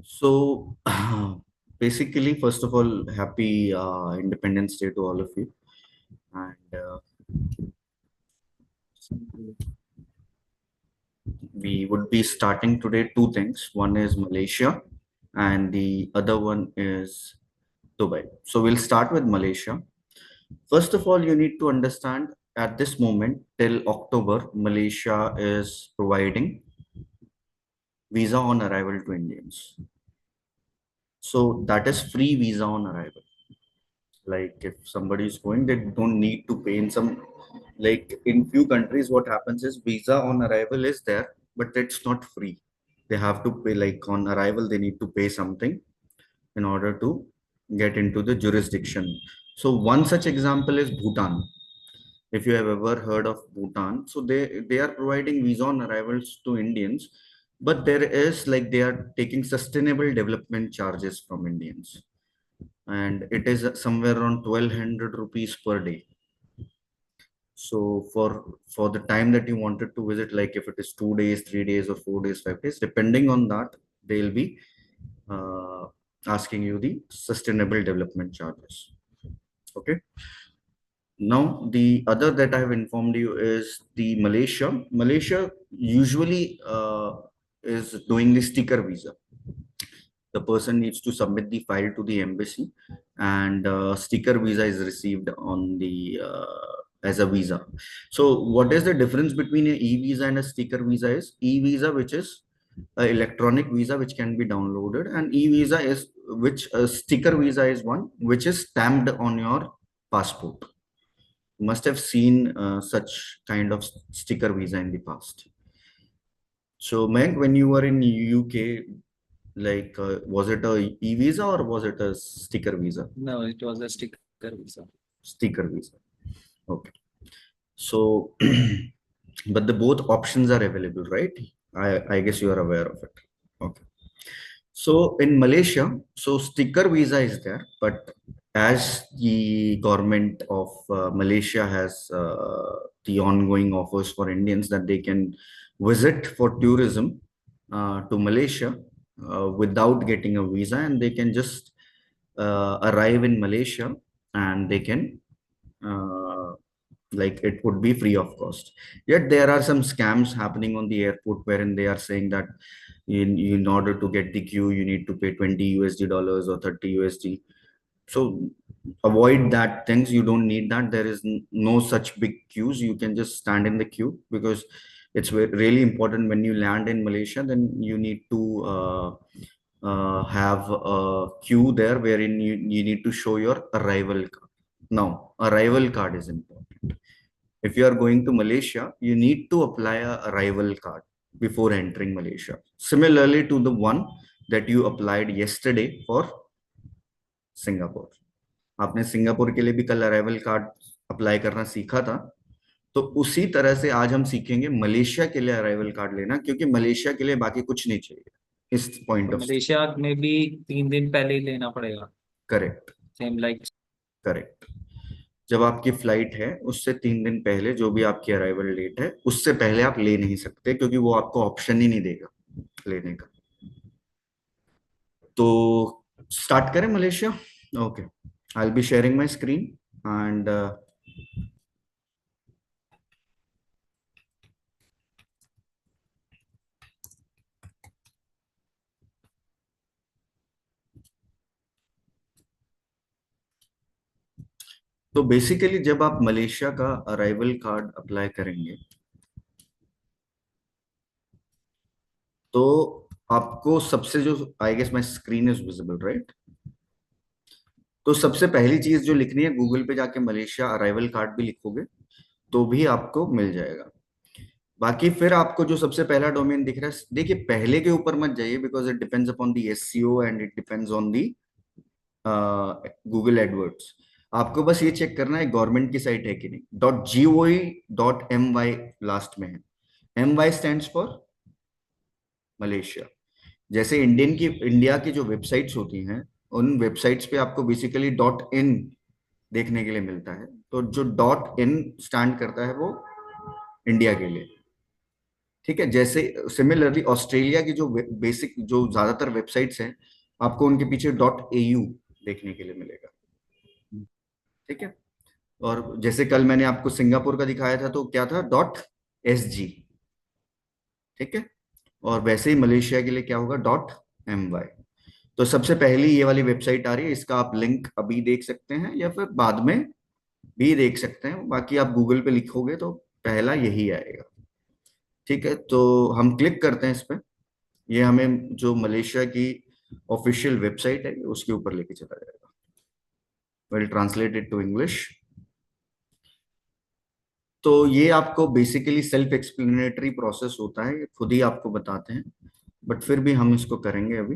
So, basically, first of all, happy Independence Day to all of you. And we would be starting today two things. One is Malaysia, and the other one is Dubai. So, we'll start with Malaysia. First of all, you need to understand at this moment, till October, Malaysia is providing visa on arrival to Indians. So, that is free visa on arrival. Like if somebody is going, they don't need to pay in some, like in few countries what happens is visa on arrival is there, but it's not free. They have to pay, like on arrival they need to pay something in order to get into the jurisdiction. So one such example is Bhutan. If you have ever heard of Bhutan, so they are providing visa on arrivals to Indians, but there is, like, they are taking sustainable development charges from Indians, and it is somewhere around 1200 rupees per day. So for the time that you wanted to visit, like if it is 2 days, 3 days, or 4 days, 5 days, depending on that, they'll be uh, asking you the sustainable development charges. Okay. Now the other that I have informed you is the Malaysia usually is doing the sticker visa. The person needs to submit the file to the embassy, and sticker visa is received on the as a visa. So what is the difference between a e-visa and a sticker visa is e-visa, which is a electronic visa which can be downloaded, and e-visa is which a sticker visa is one which is stamped on your passport. You must have seen such kind of sticker visa in the past. So Meg, when you were in UK, like, was it a e-visa or was it a sticker visa? No, it was a sticker visa. Sticker visa. Okay. So, but the both options are available, right? I guess you are aware of it. Okay. So in Malaysia, so sticker visa is there, but as the government of Malaysia has the ongoing offers for Indians that they can visit for tourism to Malaysia without getting a visa, and they can just arrive in Malaysia, and they can uh, like it would be free of cost. Yet there are some scams happening on the airport wherein they are saying that in order to get the queue you need to pay 20 USD dollars or 30 USD. So avoid that things. You don't need that. There is no such big queues. You can just stand in the queue, because it's really important when you land in Malaysia, then you need to have a queue there wherein you need to show your arrival card. Now arrival card is important. If you are going to Malaysia, you need to apply a arrival card before entering Malaysia, similarly to the one that you applied yesterday for Singapore. आपने Singapore के लिए भी कल arrival card apply करना सीखा था, तो उसी तरह से आज हम सीखेंगे मलेशिया के लिए अराइवल कार्ड लेना, क्योंकि मलेशिया के लिए बाकी कुछ नहीं चाहिए इस तो पॉइंट ऑफ। मलेशिया में भी 3 दिन पहले ही लेना पड़ेगा। करेक्ट। Same like. करेक्ट। जब आपकी फ्लाइट है उससे 3 दिन पहले, जो भी आपकी अराइवल डेट है उससे पहले आप ले नहीं सकते, क्योंकि वो आपको ऑप्शन ही नहीं देगा लेने का। तो स्टार्ट करें Malaysia. Okay, I will be sharing my screen and तो बेसिकली जब आप मलेशिया का अराइवल कार्ड अप्लाई करेंगे, तो आपको सबसे जो, I guess my screen is visible right, तो सबसे पहली चीज जो लिखनी है, गूगल पे जाके मलेशिया अराइवल कार्ड भी लिखोगे तो भी आपको मिल जाएगा। बाकी फिर आपको जो सबसे पहला डोमेन दिख रहा है, देखिए पहले के ऊपर मत जाइए, because it depends upon the SEO and it depends on the Google AdWords. आपको बस ये चेक करना है गवर्नमेंट की साइट है कि नहीं। .gov.my लास्ट में है। MY stands for Malaysia. जैसे इंडिया की जो वेबसाइट्स होती हैं, उन वेबसाइट्स पे आपको बेसिकली .in देखने के लिए मिलता है, तो जो .in स्टैंड करता है वो इंडिया के लिए। ठीक है, जैसे सिमिलरली ऑस्ट्रेलिया की जो बेसिक जो ज्यादातर वेबसाइट्स हैं, आपको उनके पीछे .au देखने के लिए मिलेगा। ठीक है, और जैसे कल मैंने आपको सिंगापुर का दिखाया था तो क्या था, .sg। ठीक है, और वैसे ही मलेशिया के लिए क्या होगा, .my। तो सबसे पहली ये वाली वेबसाइट आ रही है, इसका आप लिंक अभी देख सकते हैं या फिर बाद में भी देख सकते हैं, बाकी आप गूगल पे लिखोगे तो पहला यही आएगा। ठीक है, तो हम क्लिक करते हैं इस पे, ये हमें जो मलेशिया की ऑफिशियल वेबसाइट है उसके ऊपर लेके चला जाएगा। Will translate it to English. तो ये आपको बेसिकली सेल्फ एक्सप्लेनेटरी प्रोसेस होता है, ये खुद ही आपको बताते हैं, बट फिर भी हम इसको करेंगे अभी।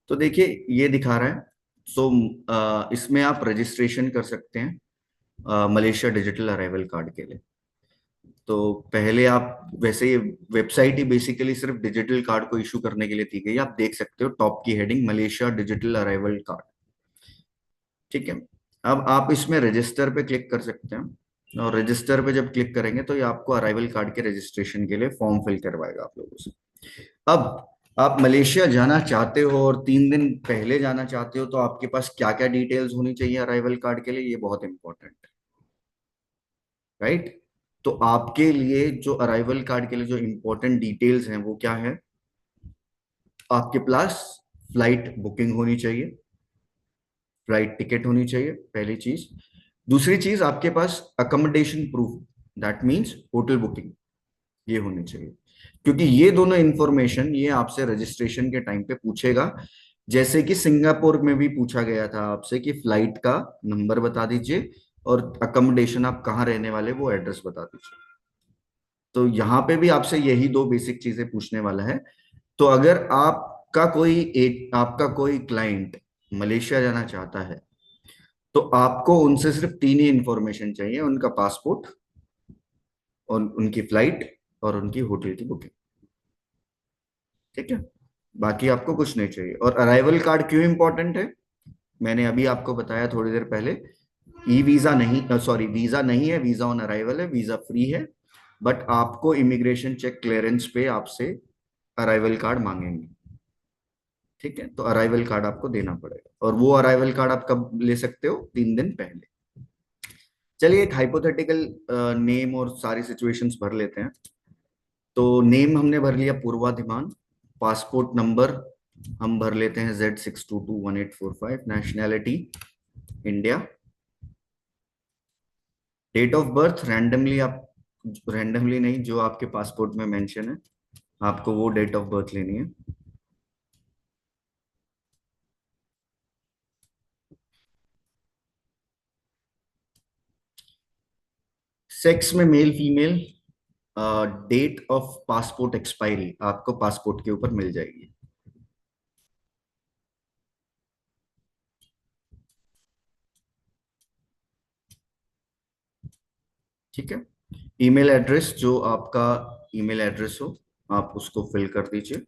तो देखिए ये दिखा रहा है, सो इसमें आप रजिस्ट्रेशन कर सकते हैं मलेशिया डिजिटल अराइवल कार्ड के लिए। तो पहले आप, वैसे ये वेबसाइट ही बेसिकली सिर्फ डिजिटल कार्ड को इशू करने के लिए दी गई है। आप देख सकते हो टॉप की heading, Malaysia digital arrival card. ठीक है, अब आप इसमें रजिस्टर पे क्लिक कर सकते हैं, और रजिस्टर पे जब क्लिक करेंगे तो ये आपको अराइवल कार्ड के रजिस्ट्रेशन के लिए फॉर्म फिल करवाएगा आप लोगों से। अब आप मलेशिया जाना चाहते हो और 3 दिन पहले जाना चाहते हो, तो आपके पास क्या क्या डिटेल्स होनी चाहिए अराइवल कार्ड के लिए, ये बहुत इंपॉर्टेंट है, राइट। तो आपके लिए जो अराइवल कार्ड के लिए जो इंपॉर्टेंट डिटेल्स हैं वो क्या है, आपके पास फ्लाइट बुकिंग होनी चाहिए, फ्लाइट टिकट होनी चाहिए, पहली चीज। दूसरी चीज, आपके पास accommodation proof, that means hotel booking, ये होनी चाहिए। क्योंकि ये दोनों इंफॉर्मेशन ये आपसे रजिस्ट्रेशन के टाइम पे पूछेगा। जैसे कि सिंगापुर में भी पूछा गया था आपसे कि फ्लाइट का नंबर बता दीजिए और अकोमोडेशन आप कहाँ रहने वाले वो एड्रेस बता दीजिए। तो यहाँ पे भी आपसे यही दो बेसिक चीजें पूछने वाला है। तो अगर आपका कोई क्लाइंट मलेशिया जाना चाहता है, तो आपको उनसे सिर्फ 3 ही इंफॉर्मेशन चाहिए, उनका पासपोर्ट और उनकी फ्लाइट और उनकी होटल की बुकिंग। ठीक है, बाकी आपको कुछ नहीं चाहिए। और अराइवल कार्ड क्यों इंपॉर्टेंट है, मैंने अभी आपको बताया थोड़ी देर पहले। ई वीजा नहीं, सॉरी, वीजा नहीं है, वीजा ऑन अराइवल है, वीजा फ्री है, बट आपको इमिग्रेशन चेक क्लियरेंस पे आपसे अराइवल कार्ड मांगेंगे। ठीक है, तो अराइवल कार्ड आपको देना पड़ेगा, और वो अराइवल कार्ड आप कब ले सकते हो, 3 दिन पहले। चलिए एक हाइपोथेटिकल नेम और सारी सिचुएशंस भर लेते हैं। तो नेम हमने भर लिया पूर्वाधिमान। पासपोर्ट नंबर हम भर लेते हैं Z6221845। Nationality India. Date of birth randomly आप, रैंडमली नहीं, जो आपके पासपोर्ट में मेंशन है आपको वो डेट ऑफ बर्थ लेनी है। सेक्स में male female. Date of passport expiry आपको पासपोर्ट के ऊपर मिल जाएगी। ठीक है, ईमेल एड्रेस, जो आपका ईमेल एड्रेस हो आप उसको फिल कर दीजिए।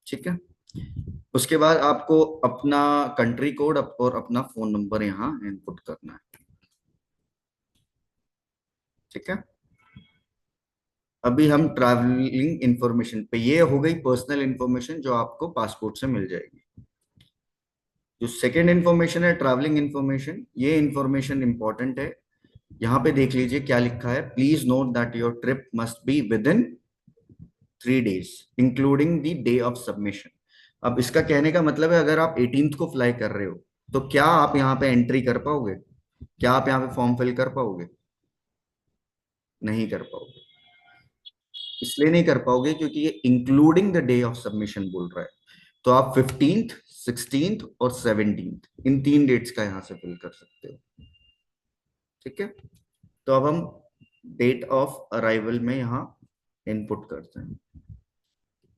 ठीक है, उसके बाद आपको अपना कंट्री कोड और अपना फोन नंबर यहाँ इनपुट करना है। ठीक है, अभी हम ट्रैवलिंग इंफॉर्मेशन पे, ये हो गई पर्सनल इंफॉर्मेशन जो आपको पासपोर्ट से मिल जाएगी। जो सेकेंड इंफॉर्मेशन है ट्रैवलिंग इंफॉर्मेशन, ये इंफॉर्मेशन इंपॉर्टेंट है। यहाँ पे देख लीजिए क्या लिखा है, please note that your trip must be with in 3 days including the day of submission. अब इसका कहने का मतलब है, अगर आप 18th को फ्लाई कर रहे हो तो क्या आप यहाँ पे एंट्री कर पाओगे, क्या आप यहाँ पे फॉर्म फिल कर पाओगे, नहीं कर पाओगे। इसलिए नहीं कर पाओगे क्योंकि ये including the day of submission बोल रहा है। तो आप 15th, 16th और 17th इन 3 डेट्स का यहाँ से फिल कर सकते हो। ठीक है, तो अब हम डेट ऑफ अराइवल में यहाँ इनपुट करते हैं।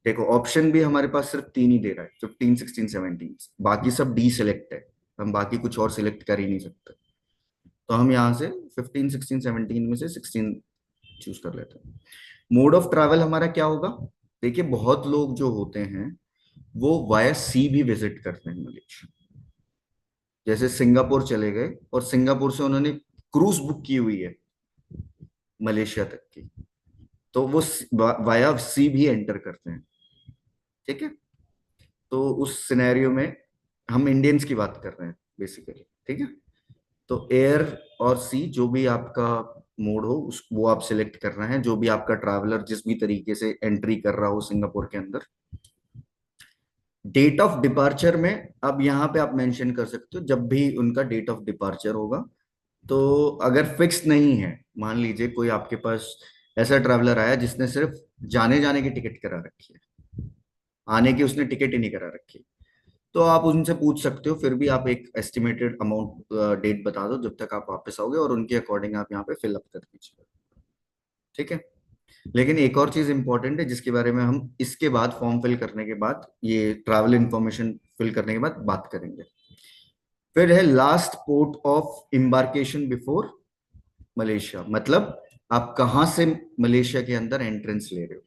देखो ऑप्शन भी हमारे पास सिर्फ 3 ही दे रहा है, 15, 16, 17। बाकी सब डी सिलेक्ट है, हम बाकी कुछ और सिलेक्ट कर ही नहीं सकते। तो हम यहाँ से 15, 16, 17 में से 16 चूज कर लेते हैं। मोड ऑफ ट्रैवल हमारा क्या होगा, देखिए बहुत लोग जो होते हैं वो वाया सी भी विजिट करते हैं मलेशिया। जैसे सिंगापुर चले गए और सिंगापुर से उन्होंने क्रूज बुक की हुई है मलेशिया तक की, तो वो वाया सी भी एंटर करते हैं। ठीक है, तो उस सिनेरियो में हम इंडियंस की बात कर रहे हैं बेसिकली। ठीक है, तो एयर और सी जो भी आपका मोड हो उस वो आप सिलेक्ट करना है, जो भी आपका ट्रैवलर जिस भी तरीके से एंट्री कर रहा हो सिंगापुर के अंदर। डेट ऑफ डिपार्चर में अब यहाँ पे आप मेंशन कर सकते हो जब भी उनका डेट ऑफ डिपार्चर होगा। तो अगर फिक्स नहीं है, मान लीजिए कोई आपके पास ऐसा ट्रैवलर आया जिसने सिर्फ जाने जाने की टिकट करा रखी है, आने की उसने टिकट ही नहीं करा रखी, तो आप उनसे पूछ सकते हो, फिर भी आप एक एस्टिमेटेड अमाउंट डेट बता दो जब तक आप वापस आओगे, और उनके अकॉर्डिंग आप यहाँ पे फिल अप कर दीजिए। ठीक है, लेकिन एक और चीज इंपॉर्टेंट है जिसके बारे में हम इसके बाद फॉर्म फिल करने के बाद, ये ट्रैवल इंफॉर्मेशन फिल करने के बाद बात करेंगे। फिर है last port of embarkation before Malaysia, मतलब आप कहां से मलेशिया के अंदर एंट्रेंस ले रहे हो।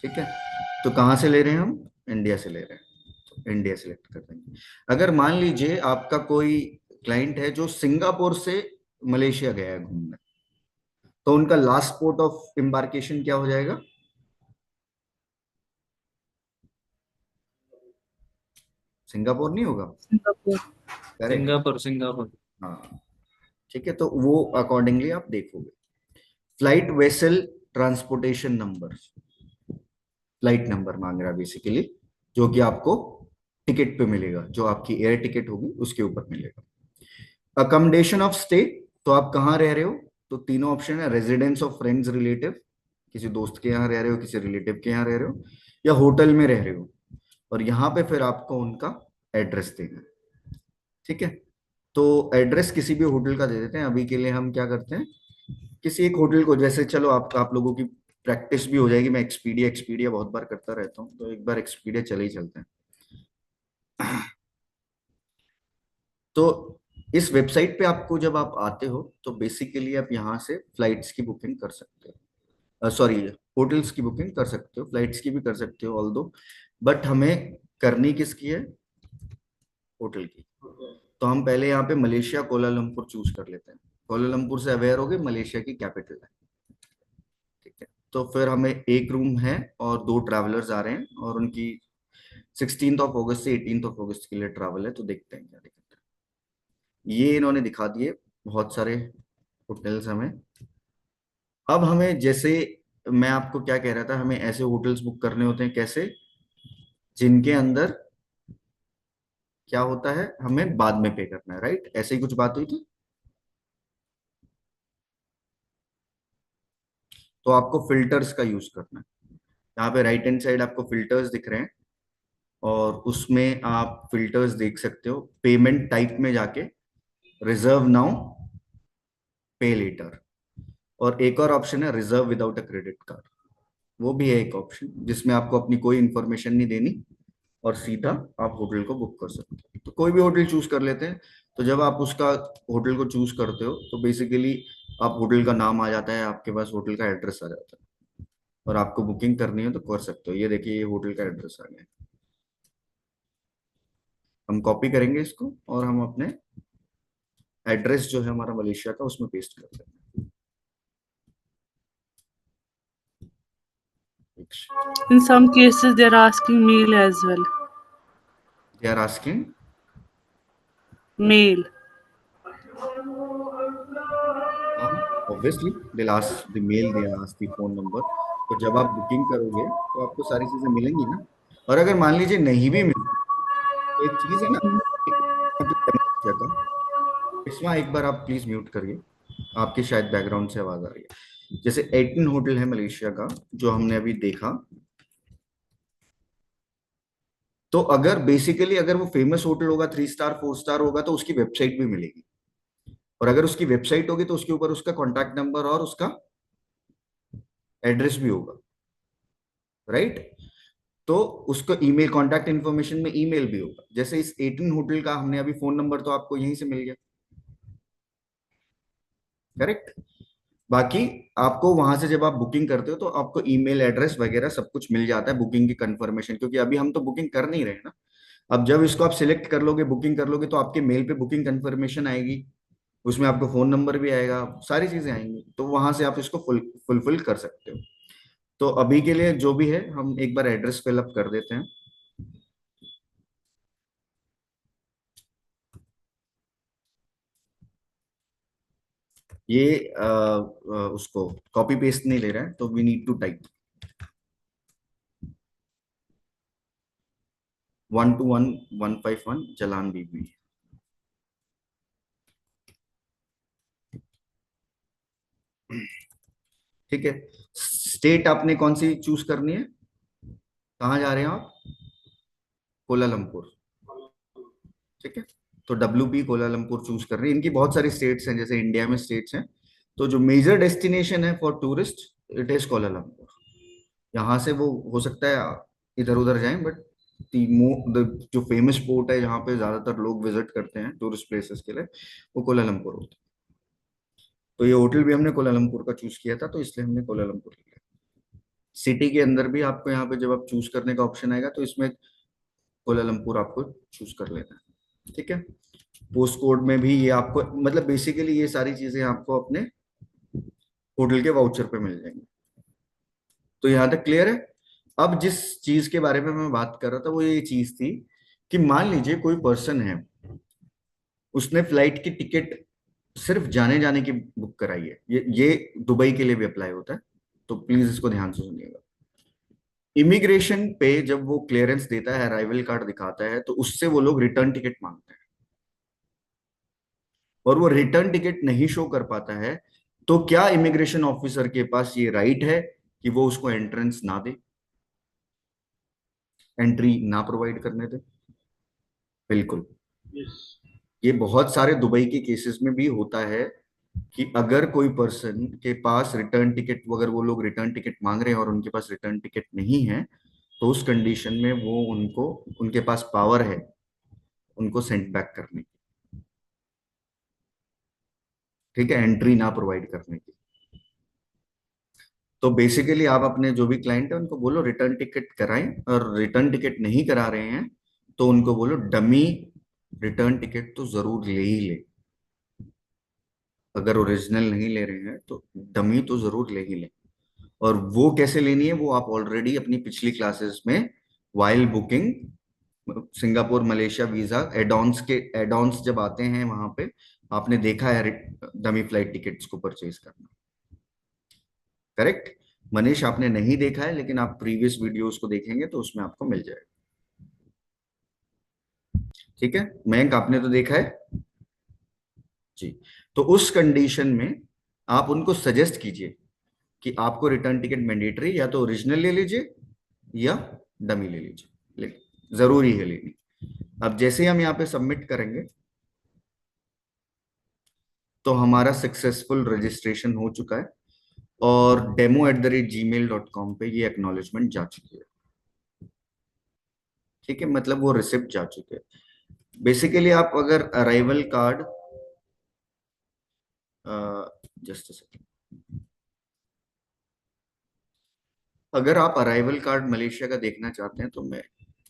ठीक है, तो कहां से ले रहे हैं हम, इंडिया से ले रहे हैं, तो इंडिया सिलेक्ट कर देंगे। अगर मान लीजिए आपका कोई क्लाइंट है जो सिंगापुर से मलेशिया गया है घूमने, तो उनका लास्ट पोर्ट ऑफ एम्बार्केशन क्या हो जाएगा, सिंगापुर नहीं होगा। सिंगापुर। करेक्ट। Singapore Singapore. हाँ, ठीक है, तो वो अकॉर्डिंगली आप देखोगे। Flight vessel transportation number, flight number मांग रहा है बेसिकली, जो कि आपको टिकट पे मिलेगा, जो आपकी एयर टिकट होगी उसके ऊपर मिलेगा। अकोमोडेशन ऑफ स्टे, तो आप कहाँ रह रहे हो, तो तीनों ऑप्शन है, रेजिडेंस ऑफ फ्रेंड्स रिलेटिव, किसी दोस्त के यहाँ रह रहे हो, किसी रिलेटिव के यहाँ रह रहे हो, या होटल में रह रहे हो, और यहाँ पे फिर आपको उनका एड्रेस देना है। ठीक है, तो एड्रेस किसी भी होटल का दे देते हैं अभी के लिए। हम क्या करते हैं, किसी एक होटल को, जैसे चलो आप लोगों की प्रैक्टिस भी हो जाएगी, मैं एक्सपीडिया एक्सपीडिया बहुत बार करता रहता हूँ, तो एक बार एक्सपीडिया चले ही चलते हैं। तो इस वेबसाइट पे आपको जब आप आते हो तो बेसिकली आप यहाँ से फ्लाइट्स की बुकिंग कर सकते हो, सॉरी, होटल्स की बुकिंग कर सकते हो, फ्लाइट्स की भी कर सकते हो ऑल दो, बट हमें करनी किसकी है, होटल की। तो हम पहले यहाँ पे मलेशिया कोलालमपुर चूज कर लेते हैं। कोलालमपुर से अवेयर हो गए, मलेशिया की कैपिटल है। ठीक है, तो फिर हमें एक रूम है और दो ट्रैवलर्स आ रहे हैं, और उनकी 16 से 18 के लिए ट्रैवल है, तो देखते हैं क्या दिक्कत है। ये इन्होंने दिखा दिए बहुत सारे होटल्स हमें। अब हमें जैसे, मैं आपको क्या कह रहा था, हमें ऐसे होटल्स बुक करने होते हैं कैसे, जिनके अंदर क्या होता है हमें बाद में पे करना है, राइट, ऐसे ही कुछ बात हुई थी। तो आपको फिल्टर्स का यूज करना है। यहाँ पे राइट हैंड साइड आपको फिल्टर्स दिख रहे हैं, और उसमें आप फिल्टर्स देख सकते हो, पेमेंट टाइप में जाके रिजर्व नाउ, पे लेटर, और एक और ऑप्शन है reserve without a credit card. वो भी है एक ऑप्शन जिसमें आपको अपनी कोई इंफॉर्मेशन नहीं देनी, और सीधा आप होटल को बुक कर सकते हो। तो कोई भी होटल चूज कर लेते हैं। तो जब आप उसका होटल को चूज करते हो तो बेसिकली आप होटल का नाम आ जाता है, आपके पास होटल का एड्रेस आ जाता है, और आपको बुकिंग करनी है तो कर सकते हो। ये देखिए, ये होटल का एड्रेस आ गया। हम कॉपी करेंगे इसको और हम अपने एड्रेस जो है हमारा मलेशिया का उसमें पेस्ट कर देंगे। In some cases, they're asking mail as well. They are asking, Mail. Obviously they'll ask the mail, they'll ask the phone number। तो जब आप बुकिंग करोगे तो आपको सारी चीजें मिलेंगी ना। और अगर मान लीजिए नहीं भी मिलती, तो एक चीज है ना, इसमें एक बार आप प्लीज म्यूट करिए, आपके शायद बैकग्राउंड से आवाज आ रही है। जैसे 18 होटल है मलेशिया का जो हमने अभी देखा, तो अगर बेसिकली अगर वो फेमस होटल होगा, 3 स्टार 4 स्टार होगा, तो उसकी वेबसाइट भी मिलेगी, और अगर उसकी वेबसाइट होगी तो उसके ऊपर उसका कॉन्टैक्ट नंबर और उसका एड्रेस भी होगा, राइट। तो उसको ईमेल कॉन्टैक्ट इन्फॉर्मेशन में ईमेल भी होगा। जैसे इस 18 होटल का हमने अभी फोन नंबर तो आपको यहीं से मिल गया, करेक्ट। बाकी आपको वहां से जब आप बुकिंग करते हो तो आपको ईमेल एड्रेस वगैरह सब कुछ मिल जाता है, बुकिंग की कंफर्मेशन, क्योंकि अभी हम तो बुकिंग कर नहीं रहे ना, अब जब इसको आप सिलेक्ट कर लोगे, बुकिंग कर लोगे, तो आपके मेल पे बुकिंग कंफर्मेशन आएगी, उसमें आपको फोन नंबर भी आएगा, सारी चीजें आएंगी, तो वहां से आप इसको फुलफिल कर सकते हो। तो अभी के लिए जो भी है हम एक बार एड्रेस फिलअप कर देते हैं। ये उसको कॉपी पेस्ट नहीं ले रहा है, तो we need to type 121151 Jalan बीबी। ठीक है, स्टेट आपने कौन सी चूज करनी है, कहाँ जा रहे हैं आप? कोलालमपुर। ठीक है, तो WP कोलालमपुर चूज कर रहे हैं। इनकी बहुत सारी स्टेट्स हैं, जैसे इंडिया में स्टेट्स हैं, तो जो मेजर डेस्टिनेशन है for tourist it is Kuala Lumpur. यहाँ से वो हो सकता है इधर उधर जाएं, बट जो फेमस पोर्ट है जहाँ पे ज्यादातर लोग विजिट करते हैं टूरिस्ट प्लेसेस के लिए, वो कोलालमपुर होता है। तो ये होटल भी हमने कोलालमपुर का चूज किया था, तो इसलिए हमने कोलालमपुर लिया। सिटी के अंदर भी आपको यहाँ पे जब आप चूज करने का ऑप्शन आएगा, तो इसमें कोलालमपुर आपको चूज कर लेना है। ठीक है, पोस्ट कोड में भी ये आपको, मतलब बेसिकली ये सारी चीजें आपको अपने होटल के वाउचर पे मिल जाएंगी। तो यहाँ तक क्लियर है। अब जिस चीज के बारे में मैं बात कर रहा था वो ये चीज थी कि मान लीजिए कोई पर्सन है, उसने फ्लाइट की टिकट सिर्फ जाने जाने की बुक कराई है, ये दुबई के लिए भी अप्लाई होता है, तो प्लीज इसको ध्यान से सुनिएगा। इमिग्रेशन पे जब वो क्लियरेंस देता है, अराइवल कार्ड दिखाता है, तो उससे वो लोग रिटर्न टिकट मांगते हैं, और वो रिटर्न टिकट नहीं शो कर पाता है, तो क्या इमिग्रेशन ऑफिसर के पास ये राइट है कि वो उसको एंट्रेंस ना दे, एंट्री ना प्रोवाइड करने दे? बिल्कुल। ये बहुत सारे दुबई के केसेस में भी होता है कि अगर कोई पर्सन के पास रिटर्न टिकट, अगर वो लोग रिटर्न टिकट मांग रहे हैं और उनके पास रिटर्न टिकट नहीं है, तो उस कंडीशन में वो उनको, उनके पास पावर है उनको सेंड बैक करने की। ठीक है, एंट्री ना प्रोवाइड करने की। तो बेसिकली आप अपने जो भी क्लाइंट है उनको बोलो रिटर्न टिकट कराएं, और रिटर्न टिकट नहीं करा रहे हैं तो उनको बोलो डमी रिटर्न टिकट तो जरूर ले ही ले। अगर ओरिजिनल नहीं ले रहे हैं तो डमी तो जरूर ले ही ले। और वो कैसे लेनी है, वो आप ऑलरेडी अपनी पिछली क्लासेस में while booking Singapore Malaysia visa add-ons के एडॉन्स जब आते हैं वहां पे आपने देखा है डमी फ्लाइट टिकट्स को परचेज करना। करेक्ट मनीष, आपने नहीं देखा है, लेकिन आप प्रीवियस वीडियोस को देखेंगे तो उसमें आपको मिल जाएगा। ठीक है मयंक, आपने तो देखा है जी। तो उस कंडीशन में आप उनको सजेस्ट कीजिए कि आपको रिटर्न टिकट मैंडेटरी, या तो ओरिजिनल ले लीजिए या डमी ले लीजिए, लेकिन जरूरी है लेनी। अब जैसे ही हम यहाँ पे सबमिट करेंगे तो हमारा सक्सेसफुल रजिस्ट्रेशन हो चुका है, और demo@gmail.com पे ये एक्नॉलेजमेंट जा चुकी है। ठीक है, मतलब वो रिसिप्ट जा चुके हैं। बेसिकली आप अगर अराइवल कार्ड, जस्ट सेकंड, अगर आप अराइवल कार्ड मलेशिया का देखना चाहते हैं तो मैं,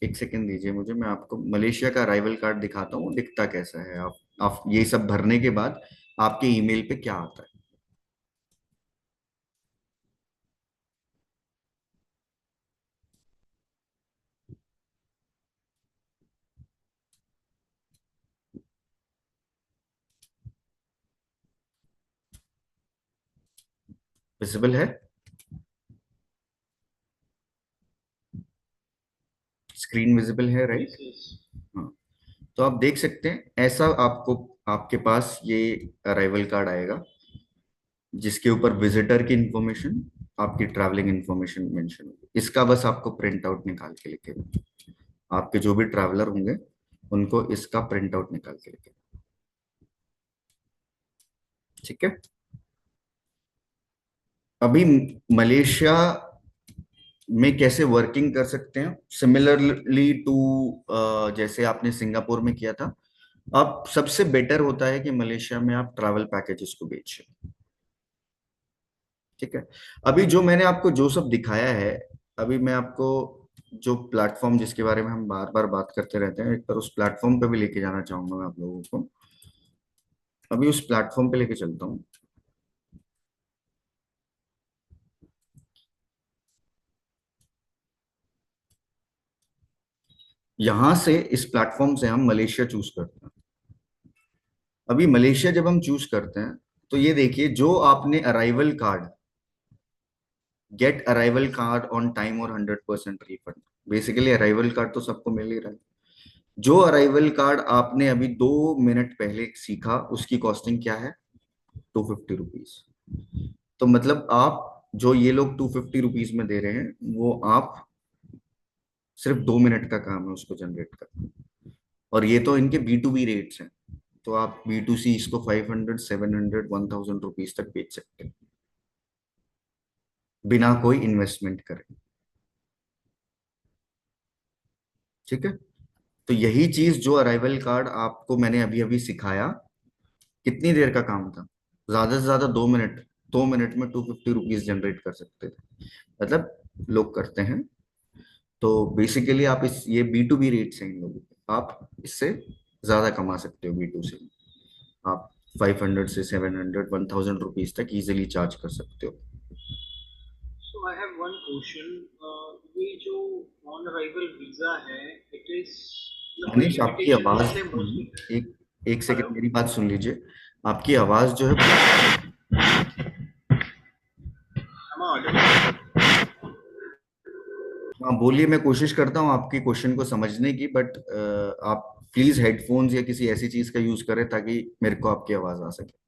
एक सेकंड दीजिए मुझे, मैं आपको मलेशिया का अराइवल कार्ड दिखाता हूँ दिखता कैसा है। आप ये सब भरने के बाद आपके ईमेल पे क्या आता है। विजिबल है, स्क्रीन विजिबल है, राइट? हाँ, तो आप देख सकते हैं ऐसा आपको, आपके पास ये अराइवल कार्ड आएगा जिसके ऊपर विजिटर की इंफॉर्मेशन, आपकी ट्रैवलिंग इंफॉर्मेशन मेंशन होगी। इसका बस आपको प्रिंट आउट निकाल के लेके, आपके जो भी ट्रैवलर होंगे उनको इसका प्रिंट आउट निकाल के लेके। ठीक है, अभी मलेशिया में कैसे वर्किंग कर सकते हैं सिमिलरली टू जैसे आपने सिंगापुर में किया था। अब सबसे बेटर होता है कि मलेशिया में आप ट्रैवल पैकेजेस को बेचें। ठीक है, अभी जो मैंने आपको जो सब दिखाया है, अभी मैं आपको जो प्लेटफॉर्म जिसके बारे में हम बार बार बात करते रहते हैं, एक बार उस प्लेटफॉर्म पे भी लेके जाना चाहूंगा मैं आप लोगों को। अभी उस प्लेटफॉर्म पे लेके चलता हूँ। यहां से इस प्लेटफॉर्म से हम मलेशिया चूज करते हैं। अभी मलेशिया जब हम चूज करते हैं तो ये देखिए, जो आपने arrival card, get arrival card on time और 100% रिफंड, बेसिकली अराइवल कार्ड तो सबको मिल ही रहा है। जो अराइवल कार्ड आपने अभी 2 मिनट पहले सीखा उसकी कॉस्टिंग क्या है, 250 रुपीज। तो मतलब आप, जो ये लोग 250 रुपीज में दे रहे हैं, वो आप सिर्फ 2 मिनट का काम है उसको जनरेट करना। और ये तो इनके B2B रेट्स हैं, तो आप B2C इसको 500, 700, 1000 रुपीज तक बेच सकते हैं बिना कोई इन्वेस्टमेंट करे। ठीक है, तो यही चीज जो अराइवल कार्ड आपको मैंने अभी अभी सिखाया, कितनी देर का काम था, ज्यादा से ज्यादा 2 मिनट। 2 मिनट में 250 रुपीज जनरेट कर सकते थे, मतलब लोग करते हैं। तो बेसिकली आप इस, ये B2B रेट्स हैं इन लोगों के, आप इससे ज्यादा कमा सकते हो B2C में। आप 500 से 700, 1000 रुपीज तक इजिली चार्ज कर सकते हो। So I have one question. ये जो ऑन अराइवल वीजा है, इट इज मतलब कोई मनीष, आपकी लिमिटेशन है आवाज, जैसे मोस्टली। एक एक हेलो, सेकंड मेरी बात सुन लीजिए। आपकी आवाज जो है, am I audible? हाँ बोलिए, मैं कोशिश करता हूँ आपकी क्वेश्चन को समझने की, बट आप प्लीज हेडफोन्स या किसी ऐसी चीज का यूज करें ताकि मेरे को आपकी आवाज आ सके।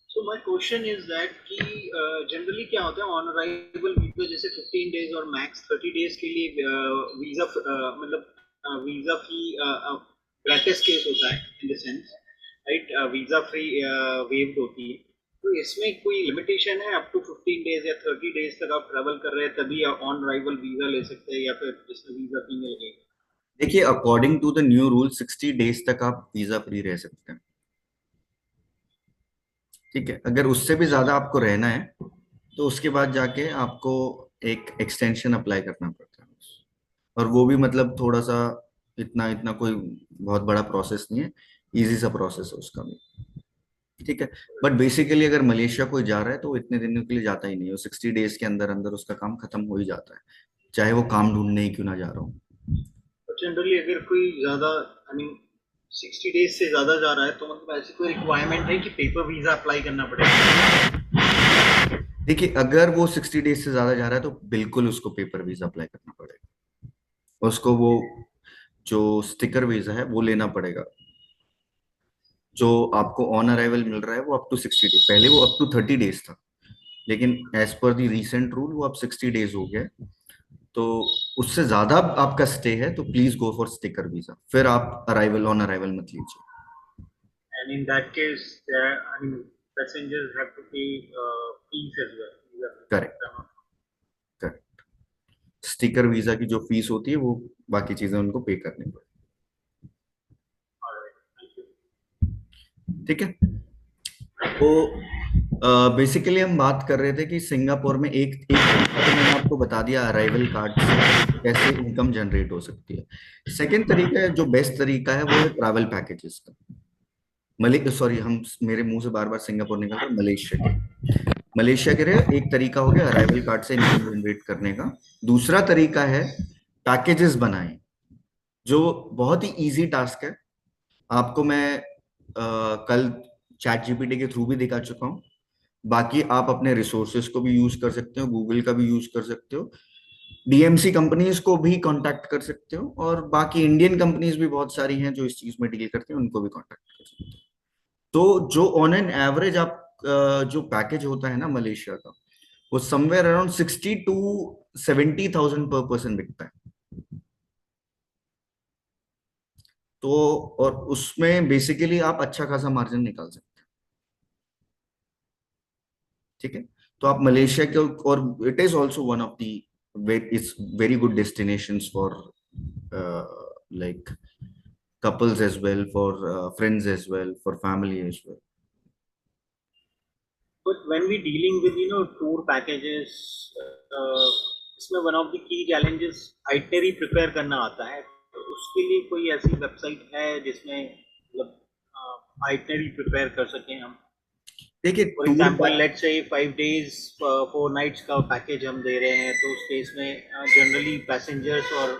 So my question is that कि जनरली क्या होता है ऑन अराइवल वीजा, जैसे 15 डेज और मैक्स 30 डेज के लिए वीजा मतलब वीजा फी ग्रेटिस केस होता है in the sense, right? Visa free waived होती है। तो इसमें कोई लिमिटेशन है? अप टू 15 डेज या 30 डेज तक आप ट्रैवल कर रहे हैं तभी ऑन अराइवल वीजा ले सकते हैं, या फिर जिसमें वीजा फी मिल गई? देखिए, according to the new rule 60 days तक आप वीजा फ्री रह सकते हैं। ठीक है, अगर उससे भी ज्यादा आपको रहना है तो उसके बाद जाके आपको एक एक्सटेंशन अप्लाई करना पड़ता है। और वो भी मतलब थोड़ा सा, इतना इतना कोई बहुत बड़ा प्रोसेस नहीं है, इजी सा प्रोसेस है उसका भी। ठीक है, बट बेसिकली अगर मलेशिया कोई जा रहा है तो वो इतने दिनों के लिए जाता ही नहीं है, वो 60 डेज के अंदर अंदर उसका काम खत्म हो ही जाता है, चाहे वो काम ढूंढने ही क्यों ना जा रहा हो। तो जनरली अगर कोई ज्यादा, आई मीन 60 डेज से ज्यादा जा रहा है, तो मतलब ऐसी कोई रिक्वायरमेंट है कि पेपर वीजा अप्लाई करना पड़ेगा? देखिए, अगर वो 60 डेज से ज्यादा जा रहा है तो बिल्कुल उसको पेपर वीजा अप्लाई करना पड़ेगा। उसको वो जो स्टिकर वीजा है वो लेना पड़ेगा। जो आपको ऑन अराइवल मिल रहा है वो अप टू 60 डेज, पहले वो अप टू 30 डेज था, लेकिन एज पर दी रीसेंट रूल वो अब 60 डेज हो गया। तो उससे ज्यादा आपका स्टे है तो please go for sticker visa, फिर आप अराइवल ऑन अराइवल मत लीजिए। And in that case, I mean, passengers have to pay fees as well. Correct, correct. Sticker visa की जो फीस होती है वो बाकी चीजें उनको पे करनी पड़ती Alright, thank you. है। ठीक है, तो बेसिकली हम बात कर रहे थे कि सिंगापुर में एक एक तरीका तो मैंने आपको बता दिया अराइवल कार्ड से कैसे इनकम जनरेट हो सकती है। सेकंड तरीका है, जो बेस्ट तरीका है, वो है ट्रैवल पैकेजेस का। सॉरी, हम मेरे मुंह से बार बार सिंगापुर निकल रहा है, मलेशिया के। मलेशिया के लिए एक तरीका हो गया अराइवल कार्ड से इनकम जनरेट करने का। दूसरा तरीका है पैकेजेस बनाएं, जो बहुत ही इजी टास्क है। आपको मैं कल चैट जीपीटी के थ्रू भी दिखा चुका हूँ। बाकी आप अपने रिसोर्सेज को भी यूज कर सकते हो, गूगल का भी यूज कर सकते हो, डीएमसी कंपनीज को भी कांटेक्ट कर सकते हो, और बाकी इंडियन कंपनीज भी बहुत सारी हैं जो इस चीज में डील करते हैं, उनको भी कांटेक्ट कर सकते हो। तो जो ऑन एन एवरेज आप जो पैकेज होता है ना मलेशिया का, वो समवेयर अराउंड 60 to 70,000 पर पर्सन बिकता है। तो और उसमें बेसिकली आप अच्छा खासा मार्जिन निकाल सकते हैं। ठीक है, तो आप मलेशिया के, और it is also one of the, it's very good destinations for like couples, as well for friends, as well for family as well. But when we dealing with tour packages, इसमें one of the key challenges itinerary prepare करना आता है, तो उसके लिए कोई ऐसी website है जिसमें मतलब itinerary prepare कर सकें हम? देखिए for tour example let's say 5 days 4 nights का पैकेज हम दे रहे हैं, तो उस केस में जनरली पैसेंजर्स और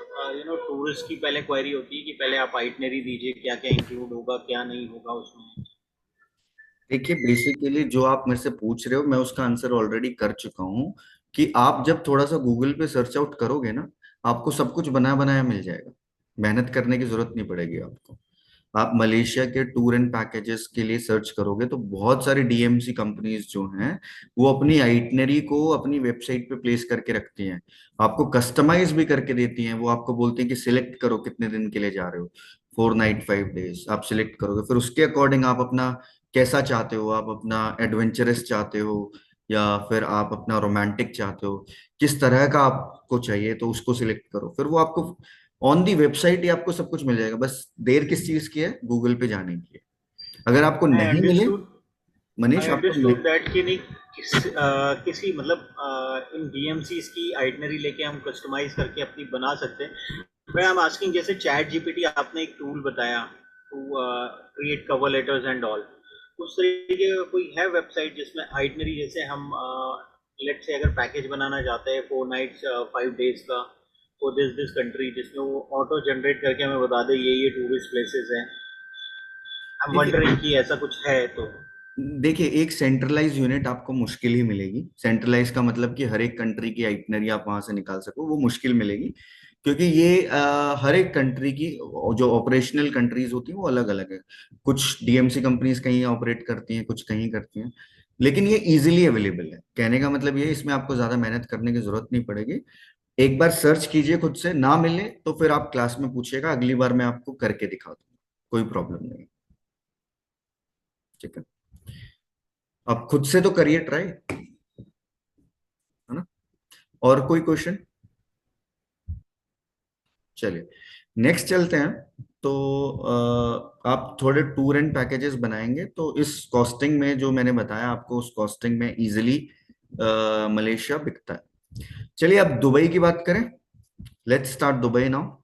टूरिस्ट की पहले क्वेरी होती है कि पहले आप आइटनरी दीजिए, क्या क्या इंक्लूड होगा क्या नहीं होगा उसमें। देखिए बेसिकली जो आप मेरे से पूछ रहे हो मैं उसका आंसर ऑलरेडी कर चुका हूँ कि आप जब थोड़ा सा गूगल पे सर्च आउट करोगे ना, आपको सब कुछ बना बनाया मिल जाएगा। मेहनत करने की जरूरत नहीं पड़ेगी आपको। आप मलेशिया के टूर एंड पैकेजेस के लिए सर्च करोगे तो बहुत सारी डीएमसी कंपनीज जो हैं वो अपनी आइटनरी को अपनी वेबसाइट पे प्लेस करके रखती हैं। आपको कस्टमाइज भी करके देती हैं। वो आपको बोलते हैं कि सिलेक्ट करो कितने दिन के लिए जा रहे हो, 4 नाइट 5 डेज आप सिलेक्ट करोगे, फिर उसके अकॉर्डिंग आप अपना कैसा चाहते हो, आप अपना एडवेंचरस चाहते हो या फिर आप अपना रोमांटिक चाहते हो, किस तरह का आपको चाहिए तो उसको सिलेक्ट करो। फिर वो आपको ऑन दी वेबसाइट ही आपको सब कुछ मिल जाएगा। बस देर किस चीज की है, गूगल पे जाने की है। अगर आपको आई नहीं मिले, अंडरस्टूड आई मनीष आपको अंडरस्टूड दैट कि नहीं किसी मतलब इन डीएमसीज की आइटनरी लेके हम कस्टमाइज करके अपनी बना सकते हैं। मैं आई एम आस्किंग, जैसे चैट जीपीटी आपने एक टूल बताया to create cover letters and all, उस तरीके का कोई है वेबसाइट जिसमें आइटनरी, जैसे हम लेट्स से अगर पैकेज बनाना चाहते हैं 4 nights 5 days का फॉर दिस कंट्री, जिसमें वो ऑटो जनरेट करके हमें बता दे ये टूरिस्ट प्लेसेस हैं। आई एम देखिए वंडरिंग कि ऐसा कुछ है तो। देखिए एक सेंट्रलाइज यूनिट आपको मुश्किल ही मिलेगी। सेंट्रलाइज का मतलब कि हर एक कंट्री की आइटनरी आप वहां से निकाल सको, वो मुश्किल मिलेगी। क्योंकि ये हर एक कंट्री की जो ऑपरेशनल कंट्रीज होती हैं वो अलग अलग है। कुछ डीएमसी कंपनीज कहीं ऑपरेट करती हैं, कुछ कहीं करती हैं। लेकिन ये इजीली अवेलेबल है। कहने का मतलब ये है, इसमें आपको ज्यादा मेहनत करने की जरूरत नहीं पड़ेगी। एक बार सर्च कीजिए खुद से, ना मिले तो फिर आप क्लास में पूछिएगा, अगली बार मैं आपको करके दिखा दूंगा, कोई प्रॉब्लम नहीं। ठीक है, आप खुद से तो करिए ट्राई, है ना। और कोई क्वेश्चन? चलिए नेक्स्ट चलते हैं। तो आप थोड़े टूर एंड पैकेजेस बनाएंगे तो इस कॉस्टिंग में जो मैंने बताया आपको, उस कॉस्टिंग में इजीली मलेशिया बिकता है। चलिए अब दुबई की बात करें। Let's start Dubai now.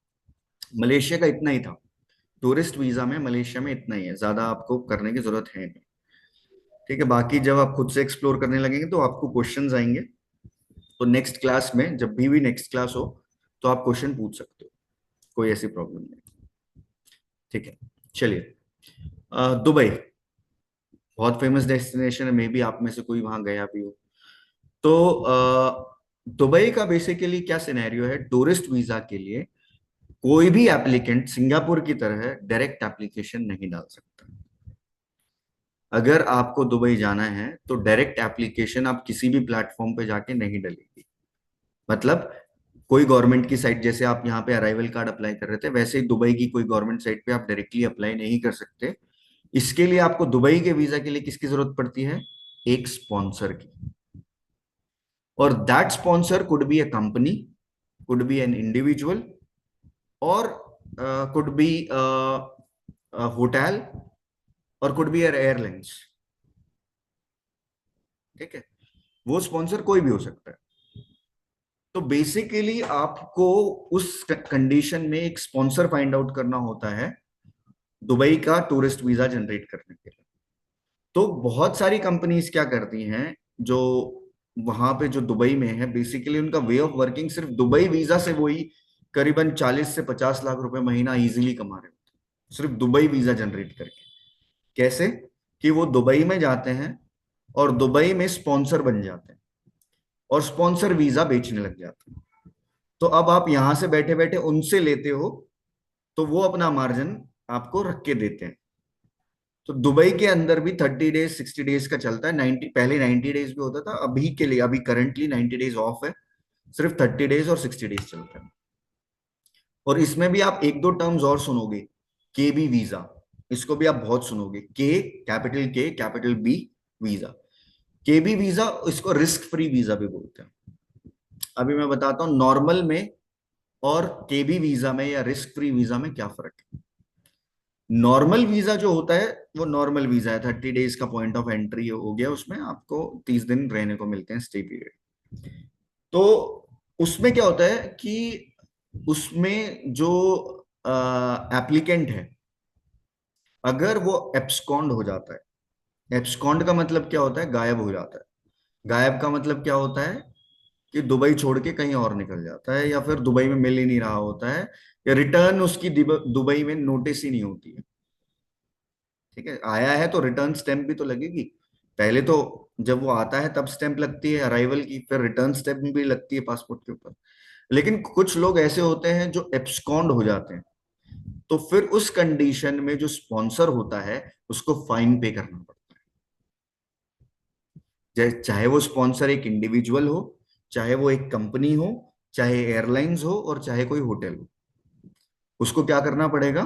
Malaysia का इतना ही था, टूरिस्ट वीजा में मलेशिया में इतना ही है, ज्यादा आपको करने की जरूरत है नहीं। ठीक है, बाकी जब आप खुद से एक्सप्लोर करने लगेंगे तो आपको क्वेश्चंस आएंगे। तो नेक्स्ट क्लास में, जब भी नेक्स्ट क्लास हो तो आप क्वेश्चन पूछ सकते हो, कोई ऐसी प्रॉब्लम नहीं। ठीक है, चलिए दुबई बहुत फेमस डेस्टिनेशन है, मे बी आप में से कोई वहां गया भी हो। तो दुबई का बेसिकली क्या सिनेरियो है, टूरिस्ट वीजा के लिए कोई भी एप्लीकेंट सिंगापुर की तरह डायरेक्ट एप्लीकेशन नहीं डाल सकता। अगर आपको दुबई जाना है तो डायरेक्ट एप्लीकेशन आप किसी भी प्लेटफॉर्म पे जाके नहीं डलेगी। मतलब कोई गवर्नमेंट की साइट, जैसे आप यहाँ पे अराइवल कार्ड अप्लाई कर रहे थे, वैसे ही दुबई की कोई गवर्नमेंट साइट पे आप डायरेक्टली अप्लाई नहीं कर सकते। इसके लिए आपको दुबई के वीजा के लिए किसकी जरूरत पड़ती है, एक स्पॉन्सर की। और that sponsor could be a company, could be an individual, और कुड बी होटल, और कुड बी एयरलाइंस। ठीक है, वो स्पॉन्सर कोई भी हो सकता है। तो बेसिकली आपको उस कंडीशन में एक स्पॉन्सर फाइंड आउट करना होता है दुबई का टूरिस्ट वीजा जनरेट करने के लिए। तो बहुत सारी कंपनीज क्या करती हैं, जो वहां पे जो दुबई में है, बेसिकली उनका वे ऑफ वर्किंग सिर्फ दुबई वीजा से वही करीबन 40 से 50 लाख रुपए महीना इजीली कमा रहे होते हैं, सिर्फ दुबई वीजा जनरेट करके। कैसे? कि वो दुबई में जाते हैं और दुबई में स्पॉन्सर बन जाते हैं और स्पॉन्सर वीजा बेचने लग जाते हैं। तो अब आप यहां से बैठे बैठे उनसे लेते हो तो वो अपना मार्जिन आपको रख के देते हैं। तो दुबई के अंदर भी 30 डेज 60 डेज का चलता है। 90 पहले 90 डेज भी होता था, अभी के लिए अभी करंटली 90 डेज ऑफ है, सिर्फ 30 डेज और 60 डेज चलता है। और इसमें भी आप एक दो टर्म्स और सुनोगे, के बी वीजा, इसको भी आप बहुत सुनोगे, के कैपिटल बी वीजा। के बी वीजा, इसको रिस्क फ्री वीजा भी बोलते हैं। अभी मैं बताता हूँ नॉर्मल में और के बी वीजा में या रिस्क फ्री वीजा में क्या फर्क है। नॉर्मल वीजा जो होता है वो नॉर्मल वीजा है, 30 डेज का पॉइंट ऑफ एंट्री हो गया, उसमें आपको 30 दिन रहने को मिलते हैं स्टे पीरियड। तो उसमें क्या होता है कि उसमें जो एप्लीकेंट है, अगर वो एब्सकॉन्ड हो जाता है, एब्सकॉन्ड का मतलब क्या होता है, गायब हो जाता है। गायब का मतलब क्या होता है कि दुबई छोड़ के कहीं और निकल जाता है, या फिर दुबई में मिल ही नहीं रहा होता है, या रिटर्न उसकी दुबई में नोटिस ही नहीं होती है। ठीक है, आया है तो रिटर्न स्टैंप भी तो लगेगी। पहले तो जब वो आता है तब स्टैंप लगती है अराइवल की, फिर रिटर्न स्टैंप भी लगती है पासपोर्ट के ऊपर। लेकिन कुछ लोग ऐसे होते हैं जो एब्सकॉन्ड हो जाते हैं, तो फिर उस कंडीशन में जो स्पॉन्सर होता है उसको फाइन पे करना पड़ता है। चाहे वो स्पॉन्सर एक इंडिविजुअल हो, चाहे वो एक कंपनी हो, चाहे एयरलाइंस हो, और चाहे कोई होटल हो, उसको क्या करना पड़ेगा,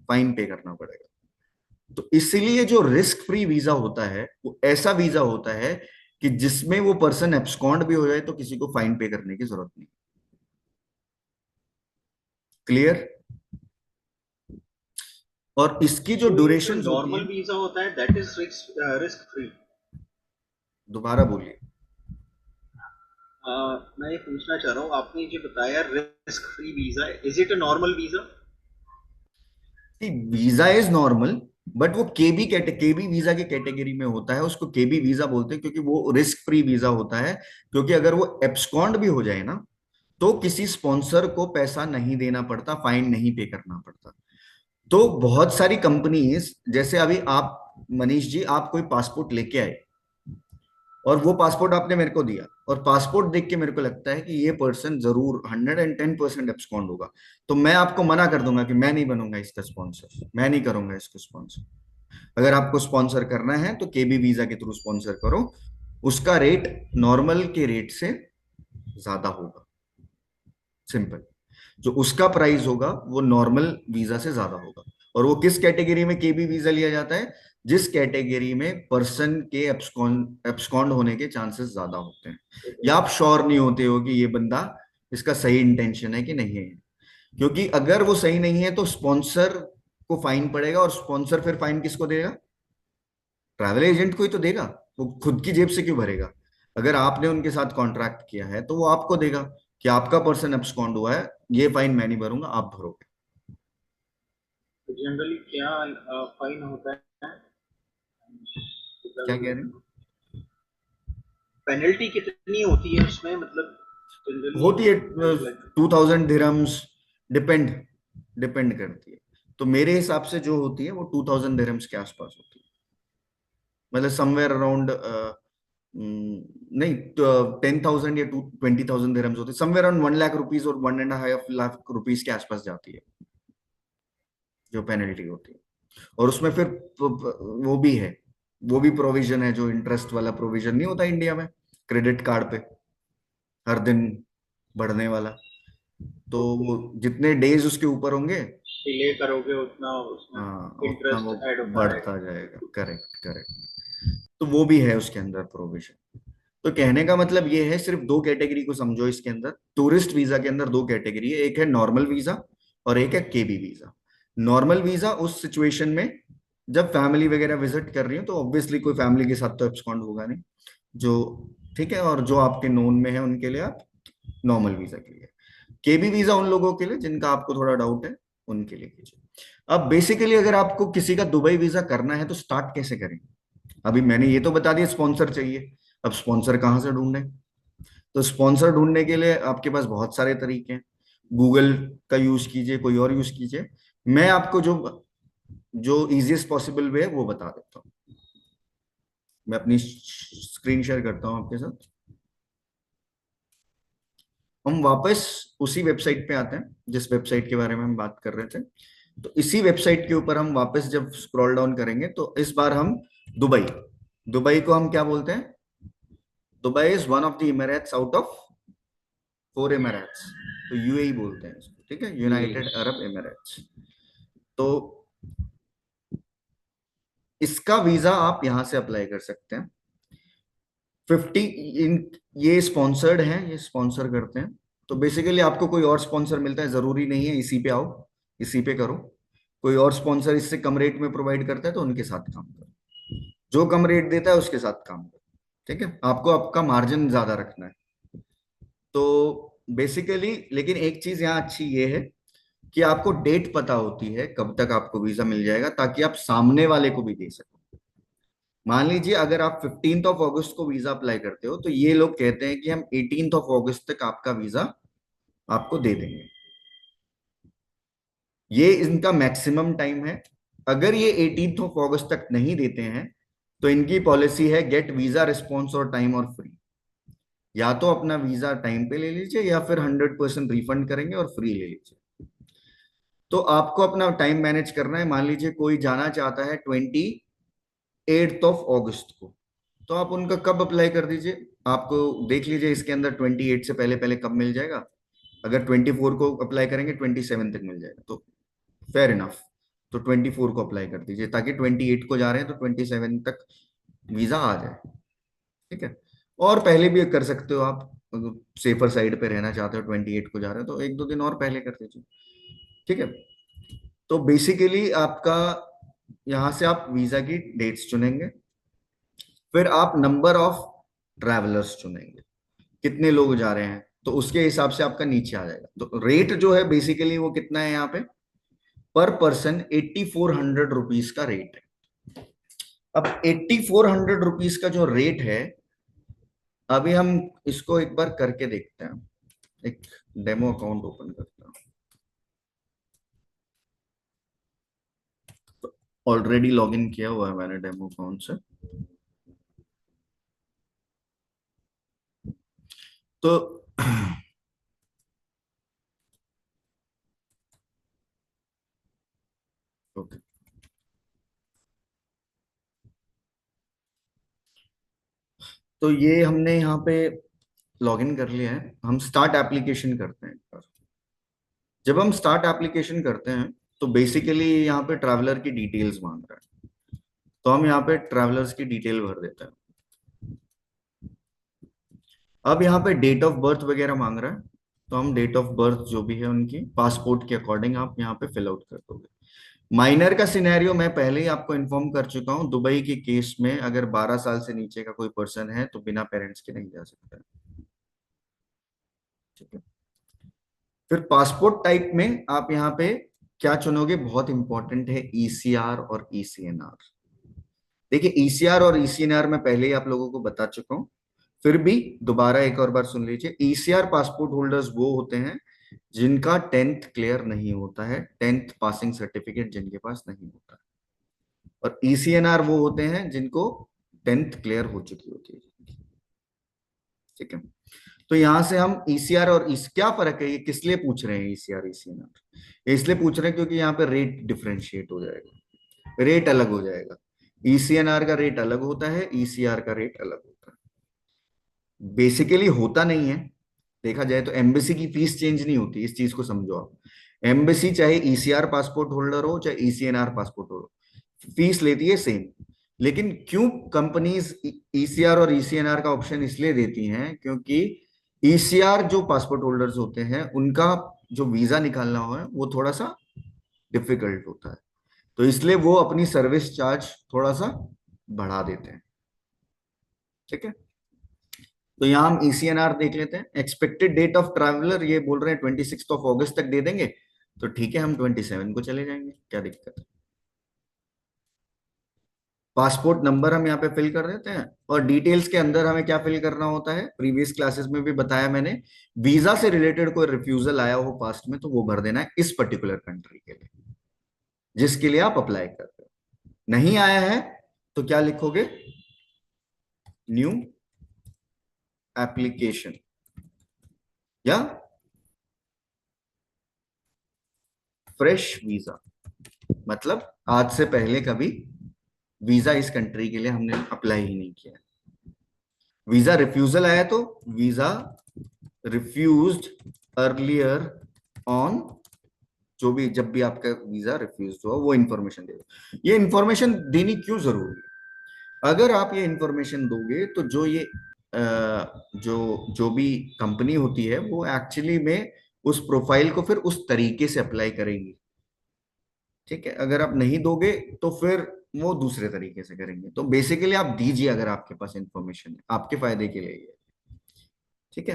फाइन पे करना पड़ेगा। तो इसलिए जो रिस्क फ्री वीजा होता है वो ऐसा वीजा होता है कि जिसमें वो पर्सन एब्सकॉन्ड भी हो जाए तो किसी को फाइन पे करने की जरूरत नहीं। क्लियर? और इसकी जो तो ये जो ड्यूरेशन होती नॉर्मल है, वीजा होता है दैट इज रिस्क फ्री। दोबारा बोलिए। मैं ये पूछना चाह रहा हूँ, आपने जो बताया risk free visa, is it a normal visa? Visa is normal, but वो केबी वीजा की कैटेगरी में होता है, उसको केबी वीजा बोलते हैं क्योंकि वो रिस्क फ्री वीजा होता है। क्योंकि अगर वो एब्सकॉन्ड भी हो जाए ना, तो किसी स्पॉन्सर को पैसा नहीं देना पड़ता, फाइन नहीं पे करना पड़ता। तो बहुत सारी कंपनीज, जैसे अभी आप मनीष जी, आप कोई पासपोर्ट लेके आए और वो पासपोर्ट आपने मेरे को दिया, और पासपोर्ट देख के मेरे को लगता है कि ये पर्सन जरूर 110% एब्सकॉन्ड होगा, तो मैं आपको मना कर दूंगा कि मैं नहीं बनूंगा इसका स्पॉन्सर, मैं नहीं करूंगा इसको स्पॉन्सर। अगर आपको स्पॉन्सर करना है तो केबी वीजा के थ्रू स्पॉन्सर करो, उसका रेट नॉर्मल के रेट से ज्यादा होगा। सिंपल, जो उसका प्राइस होगा वो नॉर्मल वीजा से ज्यादा होगा। और वो किस कैटेगरी में केबी वीजा लिया जाता है, जिस कैटेगरी में पर्सन के एब्सकॉन्ड होने के चांसेस ज्यादा होते हैं, या आप श्योर नहीं होते हो कि ये बंदा, इसका सही इंटेंशन है कि नहीं है। क्योंकि अगर वो सही नहीं है तो स्पॉन्सर को फाइन पड़ेगा, और स्पॉन्सर फिर फाइन किसको देगा, ट्रैवल एजेंट को ही तो देगा। वो खुद की जेब से क्यों भरेगा? अगर आपने उनके साथ कॉन्ट्रैक्ट किया है तो वो आपको देगा कि आपका पर्सन एब्सकॉन्ड हुआ है, ये फाइन मैं नहीं भरूंगा, आप भरोगे। तो जनरली क्या फाइन होता है? क्या कह रहे हैं? पेनल्टी कितनी होती है उसमें, मतलब जनरली? होती है 2000 दिरहम्स, डिपेंड डिपेंड करती है। तो मेरे हिसाब से जो होती है वो 2000 दिरहम्स के आसपास होती है, मतलब समवेयर अराउंड, नहीं, 10,000 या 20,000 दिरहम्स होती है, समवेयर अराउंड 1 लाख रुपीज और 1.5 लाख रुपीज के आसपास जाती है जो पेनल्टी होती है। और उसमें फिर वो भी है, वो भी प्रोविजन है, जो इंटरेस्ट वाला प्रोविजन नहीं होता इंडिया में क्रेडिट कार्ड पे हर दिन बढ़ने वाला। तो ओके, वो जितने डेज उसके ऊपर होंगे, डिले करोगे उतना उसमें हाँ, उतना वो इंटरेस्ट ऐड होता है। बढ़ता जाएगा। करेक्ट करेक्ट, तो वो भी है उसके अंदर प्रोविजन। तो कहने का मतलब ये है, सिर्फ दो कैटेगरी को समझो इसके अंदर, टूरिस्ट वीजा के अंदर दो कैटेगरी है, एक है नॉर्मल वीजा और एक है केबी वीजा। नॉर्मल वीजा उस सिचुएशन में जब फैमिली वगैरह विजिट कर रही हो, तो ऑब्वियसली कोई फैमिली के साथ तो एब्सकॉन्ड होगा नहीं, जो ठीक है, और जो आपके नोन में है उनके लिए आप नॉर्मल वीजा के लिए। केबी वीजा उन लोगों के लिए जिनका आपको थोड़ा डाउट है, उनके लिए कीजिए। अब बेसिकली अगर आपको किसी का दुबई वीजा करना है तो स्टार्ट कैसे करें? अभी मैंने ये तो बता दिया स्पॉन्सर चाहिए, अब स्पॉन्सर कहाँ से ढूंढें? तो स्पॉन्सर ढूंढने के लिए आपके पास बहुत सारे तरीके हैं। गूगल का यूज कीजिए, कोई और यूज कीजिए। मैं आपको जो जो इजीएस्ट पॉसिबल वे है वो बता देता हूँ। मैं अपनी स्क्रीन शेयर करता हूँ आपके साथ। हम वापस उसी वेबसाइट पे आते हैं जिस वेबसाइट के बारे में हम बात कर रहे थे। तो इसी वेबसाइट के ऊपर हम वापस जब स्क्रॉल डाउन करेंगे तो इस बार हम दुबई, दुबई को हम क्या बोलते हैं, Dubai is one of the emirates out of 4 emirates, तो यूएई बोलते हैं इसको, ठीक है, यूनाइटेड अरब इमिरेट्स। तो इसका वीजा आप यहां से अप्लाई कर सकते हैं। 50 इन, ये स्पॉन्सर्ड है, ये स्पॉन्सर करते हैं। तो बेसिकली आपको कोई और स्पॉन्सर मिलता है, जरूरी नहीं है इसी पे आओ, इसी पे करो, कोई और स्पॉन्सर इससे कम रेट में प्रोवाइड करता है तो उनके साथ काम करो, जो कम रेट देता है उसके साथ काम करो। ठीक है, आपको आपका मार्जिन ज्यादा रखना है। तो बेसिकली लेकिन एक चीज यहाँ अच्छी ये है कि आपको डेट पता होती है कब तक आपको वीजा मिल जाएगा, ताकि आप सामने वाले को भी दे सको। मान लीजिए अगर आप 15 अगस्त को वीजा अप्लाई करते हो तो ये लोग कहते हैं कि हम 18 अगस्त तक आपका वीजा आपको दे देंगे। ये इनका मैक्सिमम टाइम है। अगर ये 18 अगस्त तक नहीं देते हैं तो इनकी पॉलिसी है गेट वीजा रिस्पॉन्स और टाइम और फ्री। या तो अपना वीजा टाइम पे ले लीजिए या फिर 100% रिफंड करेंगे और फ्री ले लीजिए। तो आपको अपना टाइम मैनेज करना है। मान लीजिए कोई जाना चाहता है 28 अगस्त को, तो आप उनका कब अप्लाई कर दीजिए। आपको देख लीजिए इसके अंदर 28 से पहले पहले कब मिल जाएगा। अगर 24 को अप्लाई करेंगे 27 तक मिल जाएगा, तो फेयर इनफ। तो 24 को अप्लाई कर दीजिए ताकि 28 को जा रहे हैं तो 27 तक वीजा आ जाए। ठीक है, और पहले भी कर सकते हो आप, सेफर साइड पे रहना चाहते हो 28 को जा रहे हो तो 1-2 दिन और पहले कर दीजिए। ठीक है, तो बेसिकली आपका यहां से आप वीजा की डेट्स चुनेंगे, फिर आप नंबर ऑफ ट्रैवलर्स चुनेंगे, कितने लोग जा रहे हैं, तो उसके हिसाब से आपका नीचे आ जाएगा। तो रेट जो है बेसिकली वो कितना है यहाँ पे, पर पर्सन 8400 रुपीज का रेट है। अब 8400 रुपीज का जो रेट है, अभी हम इसको एक बार करके देखते हैं। एक डेमो अकाउंट ओपन करते हैं। ऑलरेडी लॉगिन किया हुआ है मैंने डेमो अकाउंट से। तो ओके, तो ये हमने यहाँ पे लॉगिन कर लिया है। हम स्टार्ट एप्लीकेशन करते हैं एक बार। जब हम स्टार्ट एप्लीकेशन करते हैं तो बेसिकली यहाँ पे ट्रैवलर की डिटेल्स मांग रहा है, तो हम यहाँ पे ट्रैवलर्स की डिटेल भर देते हैं। अब यहाँ पे डेट ऑफ बर्थ वगैरह मांग रहा है, तो हम डेट ऑफ बर्थ जो भी है उनकी पासपोर्ट के अकॉर्डिंग आप यहाँ पे फिल आउट कर दोगे। माइनर का सिनेरियो मैं पहले ही आपको इन्फॉर्म कर चुका हूँ। दुबई के केस में अगर 12 साल से नीचे का कोई पर्सन है तो बिना पेरेंट्स के नहीं जा सकता। ठीक है, फिर पासपोर्ट टाइप में आप यहाँ पे क्या चुनोगे, बहुत इंपॉर्टेंट है ईसीआर और ईसीएनआर। देखिए ईसीआर और ईसीएनआर मैं पहले ही आप लोगों को बता चुका हूं, फिर भी दोबारा एक और बार सुन लीजिए। ईसीआर पासपोर्ट होल्डर्स वो होते हैं जिनका 10th क्लियर नहीं होता है, 10th पासिंग सर्टिफिकेट जिनके पास नहीं होता है। और ईसीएनआर वो होते हैं जिनको 10th क्लियर हो चुकी होती है। ठीक है, तो यहां से हम ईसीआर और क्या फर्क है, ये किस लिए पूछ रहे हैं ईसीआर ईसीएनआर, इसलिए पूछ रहे हैं क्योंकि यहाँ पे रेट डिफरेंशिएट हो जाएगा, रेट अलग हो जाएगा। ईसीएनआर का रेट अलग होता है, ईसीआर का रेट अलग होता है। बेसिकली होता नहीं है, देखा जाए तो एम्बेसी की फीस चेंज नहीं होती, इस चीज को समझो आप। एम्बेसी चाहे ईसीआर पासपोर्ट होल्डर हो चाहे ईसीएनआर पासपोर्ट होल्डर, फीस लेती है सेम। लेकिन क्यों कंपनीज ईसीआर और ईसीएनआर का ऑप्शन इसलिए देती हैं क्योंकि ईसीआर जो पासपोर्ट होल्डर्स होते हैं उनका जो वीजा निकालना हो वो थोड़ा सा डिफिकल्ट होता है, तो इसलिए वो अपनी सर्विस चार्ज थोड़ा सा बढ़ा देते हैं। ठीक है, तो यहाँ हम ईसीएनआर देख लेते हैं। एक्सपेक्टेड डेट ऑफ ट्रैवलर ये बोल रहे हैं 26 अगस्त तक दे देंगे, तो ठीक है हम 27 को चले जाएंगे, क्या दिक्कत है। पासपोर्ट नंबर हम यहाँ पे फिल कर देते हैं, और डिटेल्स के अंदर हमें क्या फिल करना होता है, प्रीवियस क्लासेस में भी बताया मैंने। वीजा से रिलेटेड कोई रिफ्यूजल आया हो पास्ट में तो वो भर देना है इस पर्टिकुलर कंट्री के लिए जिसके लिए आप अप्लाई कर रहे हो। नहीं आया है तो क्या लिखोगे, न्यू एप्लीकेशन या फ्रेश वीजा, मतलब आज से पहले कभी वीजा इस कंट्री के लिए हमने अप्लाई ही नहीं किया। वीजा रिफ्यूजल आया तो वीजा रिफ्यूज्ड अर्लियर ऑन, जो भी जब भी आपका वीजा रिफ्यूज हुआ वो इंफॉर्मेशन दे दो। ये इंफॉर्मेशन देनी क्यों जरूरी है, अगर आप ये इंफॉर्मेशन दोगे तो जो ये जो भी कंपनी होती है वो एक्चुअली में उस प्रोफाइल को फिर उस तरीके से अप्लाई करेगी। ठीक है, अगर आप नहीं दोगे तो फिर वो दूसरे तरीके से करेंगे। तो बेसिकली आप दीजिए अगर आपके पास इंफॉर्मेशन है, आपके फायदे के लिए ही है। ठीक है,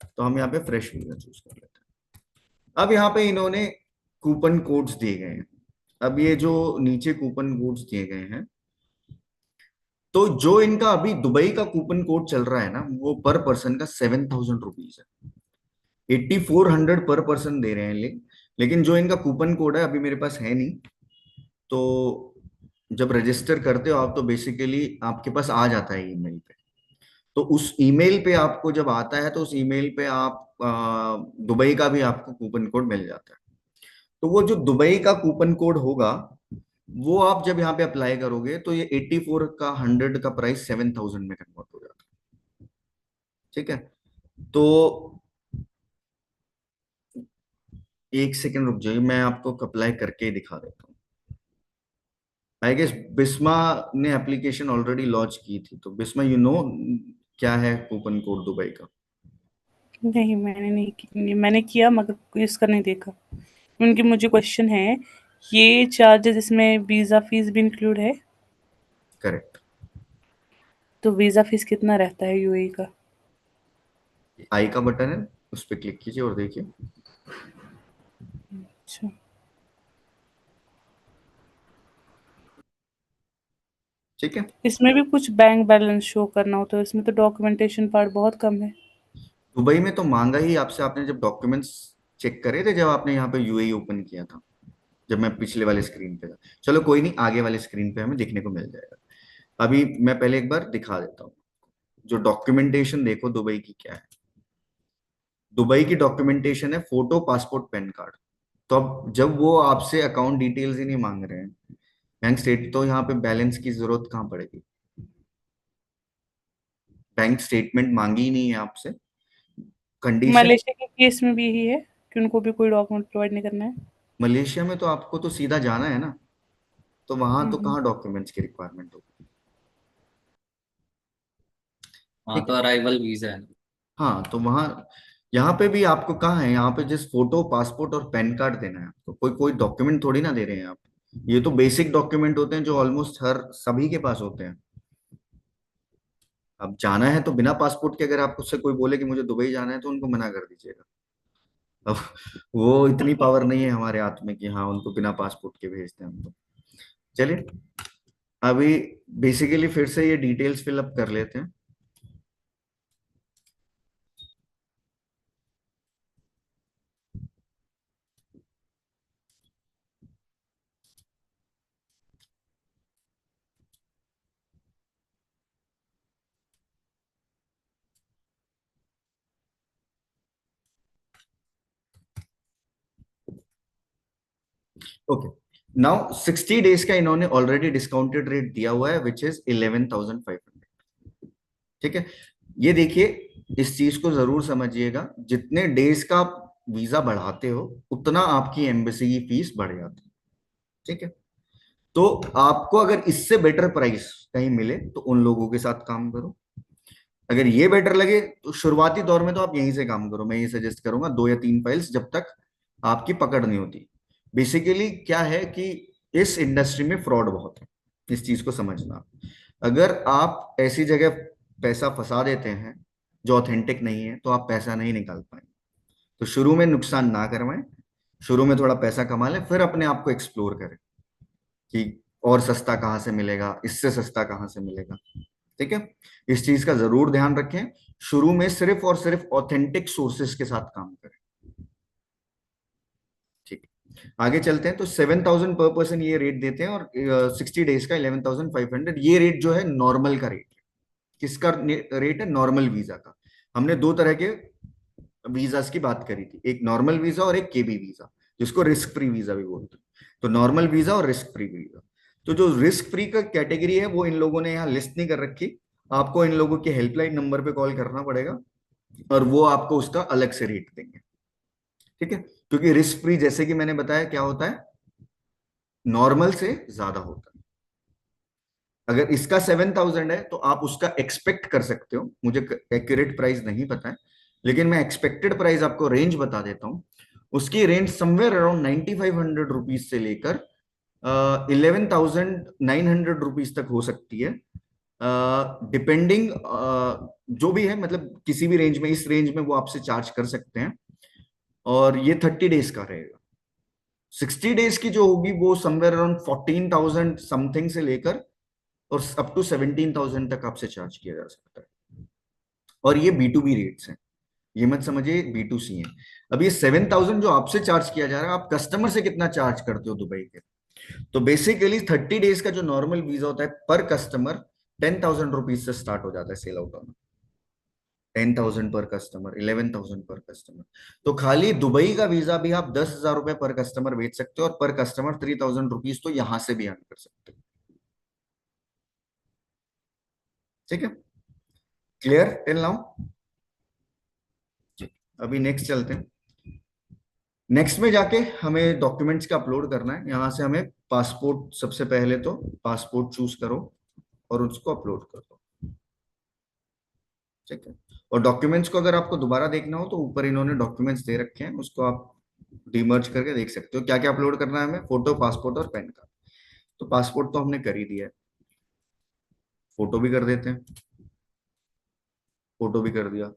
तो हम यहाँ पे फ्रेश वीजा चूज कर लेते हैं। अब यहाँ पे इन्होंने कूपन कोड्स दिए गए हैं। अब ये जो नीचे कूपन कोड्स दिए गए हैं, तो जो इनका अभी दुबई का कूपन कोड चल रहा है ना, वो पर पर्सन का 7,000 रुपीज है। 8,400 पर पर्सन दे रहे हैं लेकिन जो इनका कूपन कोड है अभी मेरे पास है नहीं। तो जब रजिस्टर करते हो आप, तो बेसिकली आपके पास आ जाता है ईमेल पे। तो उस ईमेल पे आपको जब आता है, तो उस ईमेल पे आप दुबई का भी आपको कूपन कोड मिल जाता है। तो वो जो दुबई का कूपन कोड होगा, वो आप जब यहाँ पे अप्लाई करोगे तो ये 84 का 100 का प्राइस 7,000 में कन्वर्ट हो जाता है। ठीक है, तो एक सेकंड रुक जाइए, मैं आपको अप्लाई करके ही दिखा देता हूँ। आई गेस बिस्मा ने एप्लीकेशन ऑलरेडी लॉन्च की थी, तो बिस्मा क्या है कूपन कोड दुबई का? नहीं, मैंने किया मगर इसका नहीं देखा। उनकी मुझे क्वेश्चन है, ये चार्जेस इसमें वीज़ा फीस भी इंक्लूड है? करेक्ट। तो वीज़ा फीस कितना रहता है यूएई का? आई का बटन है, उस पर क्लिक कीजिए और देखिए। अच्छा, ठीक है, इसमें भी कुछ बैंक बैलेंस शो करना होता है, इसमें तो डॉक्यूमेंटेशन पार्ट बहुत कम है। दुबई में तो मांगा ही आपसे। आपने जब डॉक्यूमेंट्स चेक करे थे, जब आपने यहाँ पे यूएई ओपन किया था, जब मैं पिछले वाले स्क्रीन पे था। चलो कोई नहीं, आगे वाले स्क्रीन पे हमें देखने को मिल जाएगा। अभी मैं पहले एक बार दिखा देता हूँ। जो डॉक्यूमेंटेशन देखो दुबई की क्या है। दुबई की डॉक्यूमेंटेशन है फोटो, पासपोर्ट, पैन कार्ड। तो अब जब वो आपसे अकाउंट डिटेल्स ही नहीं मांग रहे हैं, बैंक स्टेट, तो यहाँ पे बैलेंस की जरूरत कहाँ पड़ेगी? बैंक स्टेटमेंट मांगी ही नहीं है आपसे। कंडीशन, मलेशिया के केस में भी यही है कि उनको भी कोई डॉक्यूमेंट प्रोवाइड नहीं करना है? मलेशिया में तो आपको तो सीधा जाना है ना, तो वहां तो हम्म। कहाँ डॉक्यूमेंट्स की रिक्वायरमेंट होगी। हाँ ठीक तो है, अराइवल वीजा है। हाँ तो वहां, यहाँ पे भी आपको कहाँ है, यहाँ पे जिस फोटो, पासपोर्ट और पैन कार्ड देना है आपको। कोई कोई डॉक्यूमेंट थोड़ी ना दे रहे हैं आप। ये तो बेसिक डॉक्यूमेंट होते हैं जो ऑलमोस्ट हर सभी के पास होते हैं। अब जाना है तो बिना पासपोर्ट के, अगर आप उससे कोई बोले कि मुझे दुबई जाना है, तो उनको मना कर दीजिएगा। अब वो इतनी पावर नहीं है हमारे हाथ में कि हाँ उनको बिना पासपोर्ट के भेजते हैं हम तो। चलिए, अभी बेसिकली फिर से ये डिटेल्स फिलअप कर लेते हैं। ओके, नाउ 60 डेज का इन्होंने ऑलरेडी डिस्काउंटेड रेट दिया हुआ है, विच इज 11,500। ठीक है, ये देखिए, इस चीज को जरूर समझिएगा। जितने डेज का आप वीजा बढ़ाते हो, उतना आपकी एम्बेसी की फीस बढ़ जाती है। ठीक है, तो आपको अगर इससे बेटर प्राइस कहीं मिले, तो उन लोगों के साथ काम करो। अगर ये बेटर लगे, तो शुरुआती दौर में तो आप यहीं से काम करो। मैं ये सजेस्ट करूंगा, 2 या 3 फाइल्स, जब तक आपकी पकड़ नहीं होती। बेसिकली क्या है कि इस इंडस्ट्री में फ्रॉड बहुत है, इस चीज को समझना। अगर आप ऐसी जगह पैसा फंसा देते हैं जो ऑथेंटिक नहीं है, तो आप पैसा नहीं निकाल पाएंगे। तो शुरू में नुकसान ना करवाएं, शुरू में थोड़ा पैसा कमा लें, फिर अपने आप को एक्सप्लोर करें कि और सस्ता कहाँ से मिलेगा, इससे सस्ता कहाँ से मिलेगा। ठीक है, इस चीज का जरूर ध्यान रखें। शुरू में सिर्फ और सिर्फ ऑथेंटिक सोर्सेस के साथ काम करें। ठीक है, आगे चलते हैं। तो 7,000 पर पर्सन ये रेट देते हैं, और 60 डेज का 11,500। ये रेट जो है नॉर्मल का रेट है। किसका रेट है? नॉर्मल वीजा का। हमने दो तरह के वीजास की बात करी थी, एक नॉर्मल वीजा और एक केबी वीजा, जिसको रिस्क फ्री वीजा भी बोलते हैं। तो नॉर्मल वीजा और रिस्क फ्री वीजा। तो जो रिस्क फ्री का कैटेगरी है, वो इन लोगों ने यहाँ लिस्ट नहीं कर रखी। आपको इन लोगों के हेल्पलाइन नंबर पे कॉल करना पड़ेगा, और वो आपको उसका अलग से रेट देंगे। ठीक है, क्योंकि रिस्क फ्री, जैसे कि मैंने बताया, क्या होता है, नॉर्मल से ज्यादा होता है। अगर इसका 7,000 है, तो आप उसका एक्सपेक्ट कर सकते हो। मुझे एक्यूरेट प्राइस नहीं पता है, लेकिन मैं एक्सपेक्टेड प्राइस आपको रेंज बता देता हूं। उसकी रेंज समवेयर अराउंड 9,500 रुपीज से लेकर 11,900 रुपीज तक हो सकती है, डिपेंडिंग, जो भी है, मतलब किसी भी रेंज में, इस रेंज में वो आपसे चार्ज कर सकते हैं। और ये 30 डेज का रहेगा। 60 डेज की जो होगी वो समवेयर अराउंड 14,000 समथिंग से लेकर और अप टू 17,000 तक आपसे चार्ज किया जा सकता है। और ये B2B रेट्स हैं, ये मत समझिए B2C है। अब ये 7,000 जो आपसे चार्ज किया जा रहा है, आप कस्टमर से कितना चार्ज करते हो दुबई के? तो बेसिकली 30 डेज का जो नॉर्मल वीजा होता है पर कस्टमर 10,000 रुपीज से स्टार्ट हो जाता है सेल आउट होना। 10,000 पर कस्टमर, 11,000 पर कस्टमर। तो खाली दुबई का वीजा भी आप 10,000 रुपए पर कस्टमर बेच सकते हो, और पर कस्टमर 3,000 रुपीज तो यहां से भी अर्न कर सकते हो। ठीक है, क्लियर टिल नाउ? अभी नेक्स्ट चलते हैं। नेक्स्ट में जाके हमें डॉक्यूमेंट्स का अपलोड करना है। यहां से हमें पासपोर्ट, सबसे पहले तो पासपोर्ट चूज करो और उसको अपलोड कर दो। ठीक है, और डॉक्यूमेंट्स को अगर आपको दोबारा देखना हो तो ऊपर इन्होंने डॉक्यूमेंट्स दे रखे हैं, उसको आप डीमर्ज करके देख सकते हो क्या क्या अपलोड करना है हमें। फोटो, पासपोर्ट और पैन कार्ड। तो पासपोर्ट तो हमने कर ही दिया है, फोटो भी कर देते हैं, फोटो भी कर दिया।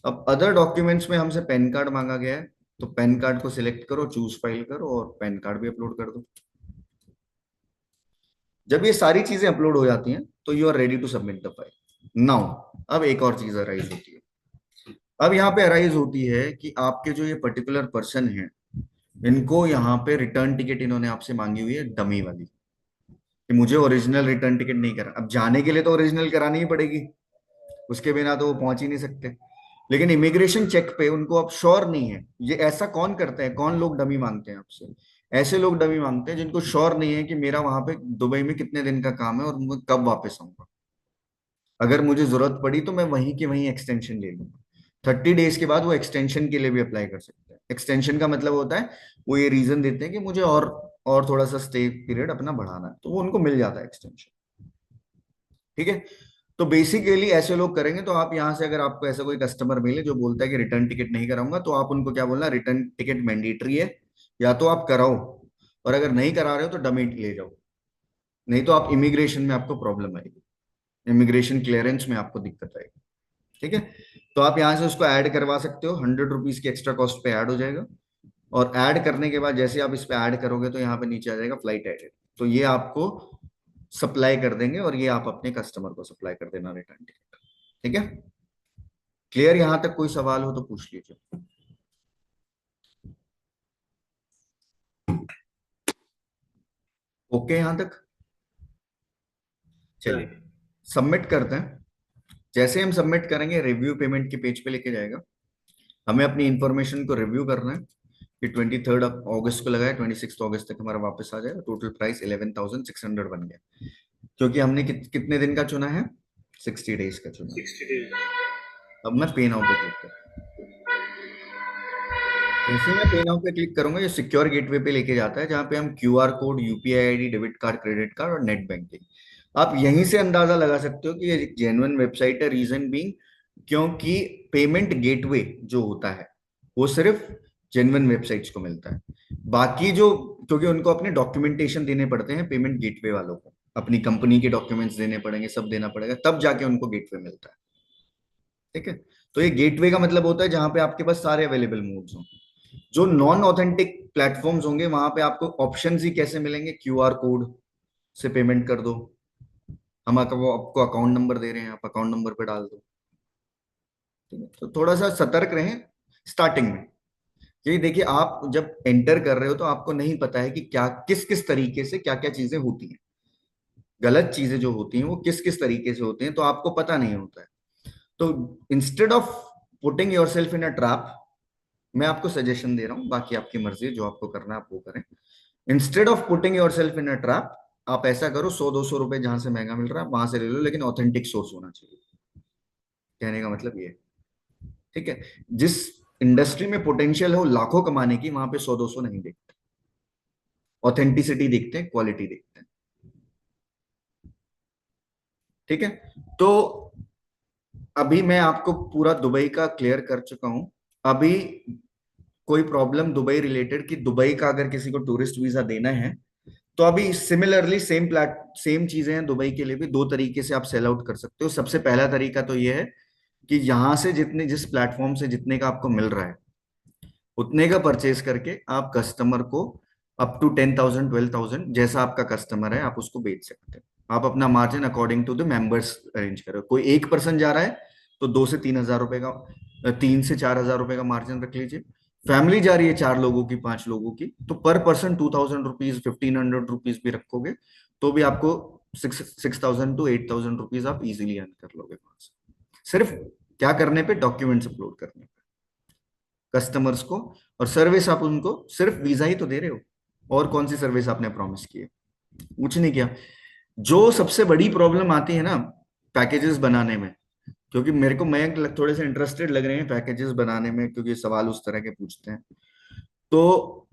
अब अदर डॉक्यूमेंट्स में हमसे पैन कार्ड मांगा गया है, तो पैन कार्ड को सिलेक्ट करो, चूज फाइल करो और पैन कार्ड भी अपलोड कर दो। जब ये सारी चीजें अपलोड हो जाती हैं तो you are ready to submit the file. Now अब एक और चीज अराइज होती है। अब यहाँ पे अराइज होती है कि आपके जो ये पर्टिकुलर पर्सन है, इनको यहाँ पे रिटर्न टिकट इन्होंने आपसे मांगी हुई है, डमी वाली, कि मुझे ओरिजिनल रिटर्न टिकट नहीं करा। अब जाने के लिए तो ओरिजिनल करानी ही पड़ेगी, उसके बिना तो वो पहुंच ही नहीं सकते। लेकिन इमिग्रेशन चेक पे उनको अब श्योर नहीं है। ये ऐसा कौन करता है, कौन लोग डमी मांगते हैं आपसे? ऐसे लोग डमी मांगते हैं जिनको श्योर नहीं है कि मेरा वहां पे दुबई में कितने दिन का काम है और मैं कब वापस आऊंगा। अगर मुझे जरूरत पड़ी तो मैं वहीं की वहीं एक्सटेंशन ले लूंगा। 30 डेज के बाद वो एक्सटेंशन के लिए भी अप्लाई कर सकते हैं। एक्सटेंशन का मतलब होता है वो ये रीजन देते हैं कि मुझे और थोड़ा सा स्टे पीरियड अपना बढ़ाना है, तो वो उनको मिल जाता है एक्सटेंशन। ठीक है, तो बेसिकली ऐसे लोग करेंगे। तो आप यहां से, अगर आपको ऐसा कोई कस्टमर मिले जो बोलता है कि रिटर्न टिकट नहीं कराऊंगा, तो आप उनको क्या बोलना, रिटर्न टिकट मैंडेटरी है, या तो आप कराओ, और अगर नहीं करा रहे हो तो डमी ले जाओ, नहीं तो आप इमिग्रेशन में आपको प्रॉब्लम आएगी, इमिग्रेशन क्लियरेंस में आपको दिक्कत आएगी। ठीक है, तो आप यहाँ से उसको ऐड करवा सकते हो, 100 रुपीज की एक्स्ट्रा कॉस्ट पे ऐड हो जाएगा। और ऐड करने के बाद जैसे आप इस पे ऐड करोगे तो यहाँ पे नीचे आ जाएगा फ्लाइट एडेड, तो ये आपको सप्लाई कर देंगे और ये आप अपने कस्टमर को सप्लाई कर देना रिटर्न टिकट। ठीक है, क्लियर? यहां तक कोई सवाल हो तो पूछ लीजिए। ओके यहां तक? चलिए सबमिट करते हैं। जैसे हम सबमिट करेंगे, रिव्यू पेमेंट के पेज पे लेके जाएगा। हमें अपनी इंफॉर्मेशन को रिव्यू करना है कि 23 अगस्त को लगाया, 26 अगस्त तक हमारा वापस आ जाएगा। टोटल प्राइस 11,600 बन गया, क्योंकि हमने कितने दिन का चुना है, 60 डेज का चुना। 60 days। अब मैं पे नाउ पे क्लिक करूँ। जैसे मैं पे नाउ पे क्लिक करूंगा, ये सिक्योर गेटवे पे लेके जाता है, जहां पे हम QR code, UPI ID, debit card, credit card और नेट बैंकिंग, आप यहीं से अंदाजा लगा सकते हो कि ये जेन्युइन वेबसाइट है। रीजन बीइंग, क्योंकि पेमेंट गेटवे जो होता है वो सिर्फ जेन्युइन वेबसाइट्स को मिलता है। बाकी जो, क्योंकि उनको अपने डॉक्यूमेंटेशन देने पड़ते हैं पेमेंट गेटवे वालों को, अपनी कंपनी के डॉक्यूमेंट्स देने पड़ेंगे, सब देना पड़ेगा, तब जाके उनको गेटवे मिलता है। ठीक है, तो ये गेटवे का मतलब होता है जहां पे आपके पास सारे अवेलेबल मोड्स हों। जो नॉन ऑथेंटिक प्लेटफॉर्म्स होंगे वहां पे आपको ऑप्शंस ही कैसे मिलेंगे, QR कोड से पेमेंट कर दो, हम आपको अकाउंट नंबर दे रहे हैं, आप अकाउंट नंबर पे डाल दो। ठीक है, तो थोड़ा सा सतर्क रहें स्टार्टिंग में, क्योंकि देखिए आप जब एंटर कर रहे हो तो आपको नहीं पता है कि क्या, किस किस तरीके से क्या क्या चीजें होती हैं। गलत चीजें जो होती हैं वो किस किस तरीके से होती हैं, तो आपको पता नहीं होता है। तो instead of putting your self in a trap, मैं आपको सजेशन दे रहा हूं, बाकी आपकी मर्जी है, जो आपको करना है आप वो करें। Instead of putting your self in a trap, आप ऐसा करो, 100-200 रुपए जहां से महंगा मिल रहा है वहां से ले लो, लेकिन ऑथेंटिक सोर्स होना चाहिए। कहने का मतलब ये, ठीक है, जिस इंडस्ट्री में पोटेंशियल हो लाखों कमाने की, वहां पे 100-200 नहीं देखते, ऑथेंटिसिटी देखते हैं, क्वालिटी देखते हैं। ठीक है, तो अभी मैं आपको पूरा दुबई का क्लियर कर चुका हूं। अभी कोई प्रॉब्लम दुबई रिलेटेड, कि दुबई का अगर किसी को टूरिस्ट वीजा देना है तो अभी सिमिलरली सेम चीजें हैं दुबई के लिए भी। दो तरीके से आप सेल आउट कर सकते हो। सबसे पहला तरीका तो ये है कि यहाँ से जिस प्लेटफॉर्म से जितने का आपको मिल रहा है उतने का परचेज करके आप कस्टमर को अप टू 10,000 12,000 जैसा आपका कस्टमर है आप उसको बेच सकते हो। आप अपना margin according to the members arrange करो। कोई एक पर्सन जा रहा है तो 2 से 3 हजार रुपए का 3 से 4 हजार रुपए का मार्जिन रख लीजिए। फैमिली जा रही है 4 लोगों की 5 लोगों की तो पर पर्सन 2,000 रुपीज 1,500 रुपीज भी रखोगे तो भी आपको 6,000 to 8,000 रुपीज आप इजीली अर्न कर लोगे वहां से। सिर्फ क्या करने पे, डॉक्यूमेंट्स अपलोड करने पे कस्टमर्स को। और सर्विस आप उनको सिर्फ वीजा ही तो दे रहे हो, और कौन सी सर्विस आपने प्रॉमिस की है? कुछ नहीं किया। जो सबसे बड़ी प्रॉब्लम आती है ना पैकेजेस बनाने में, क्योंकि मेरे को थोड़े से इंटरेस्टेड लग रहे हैं पैकेजेस बनाने में क्योंकि सवाल उस तरह के पूछते हैं, तो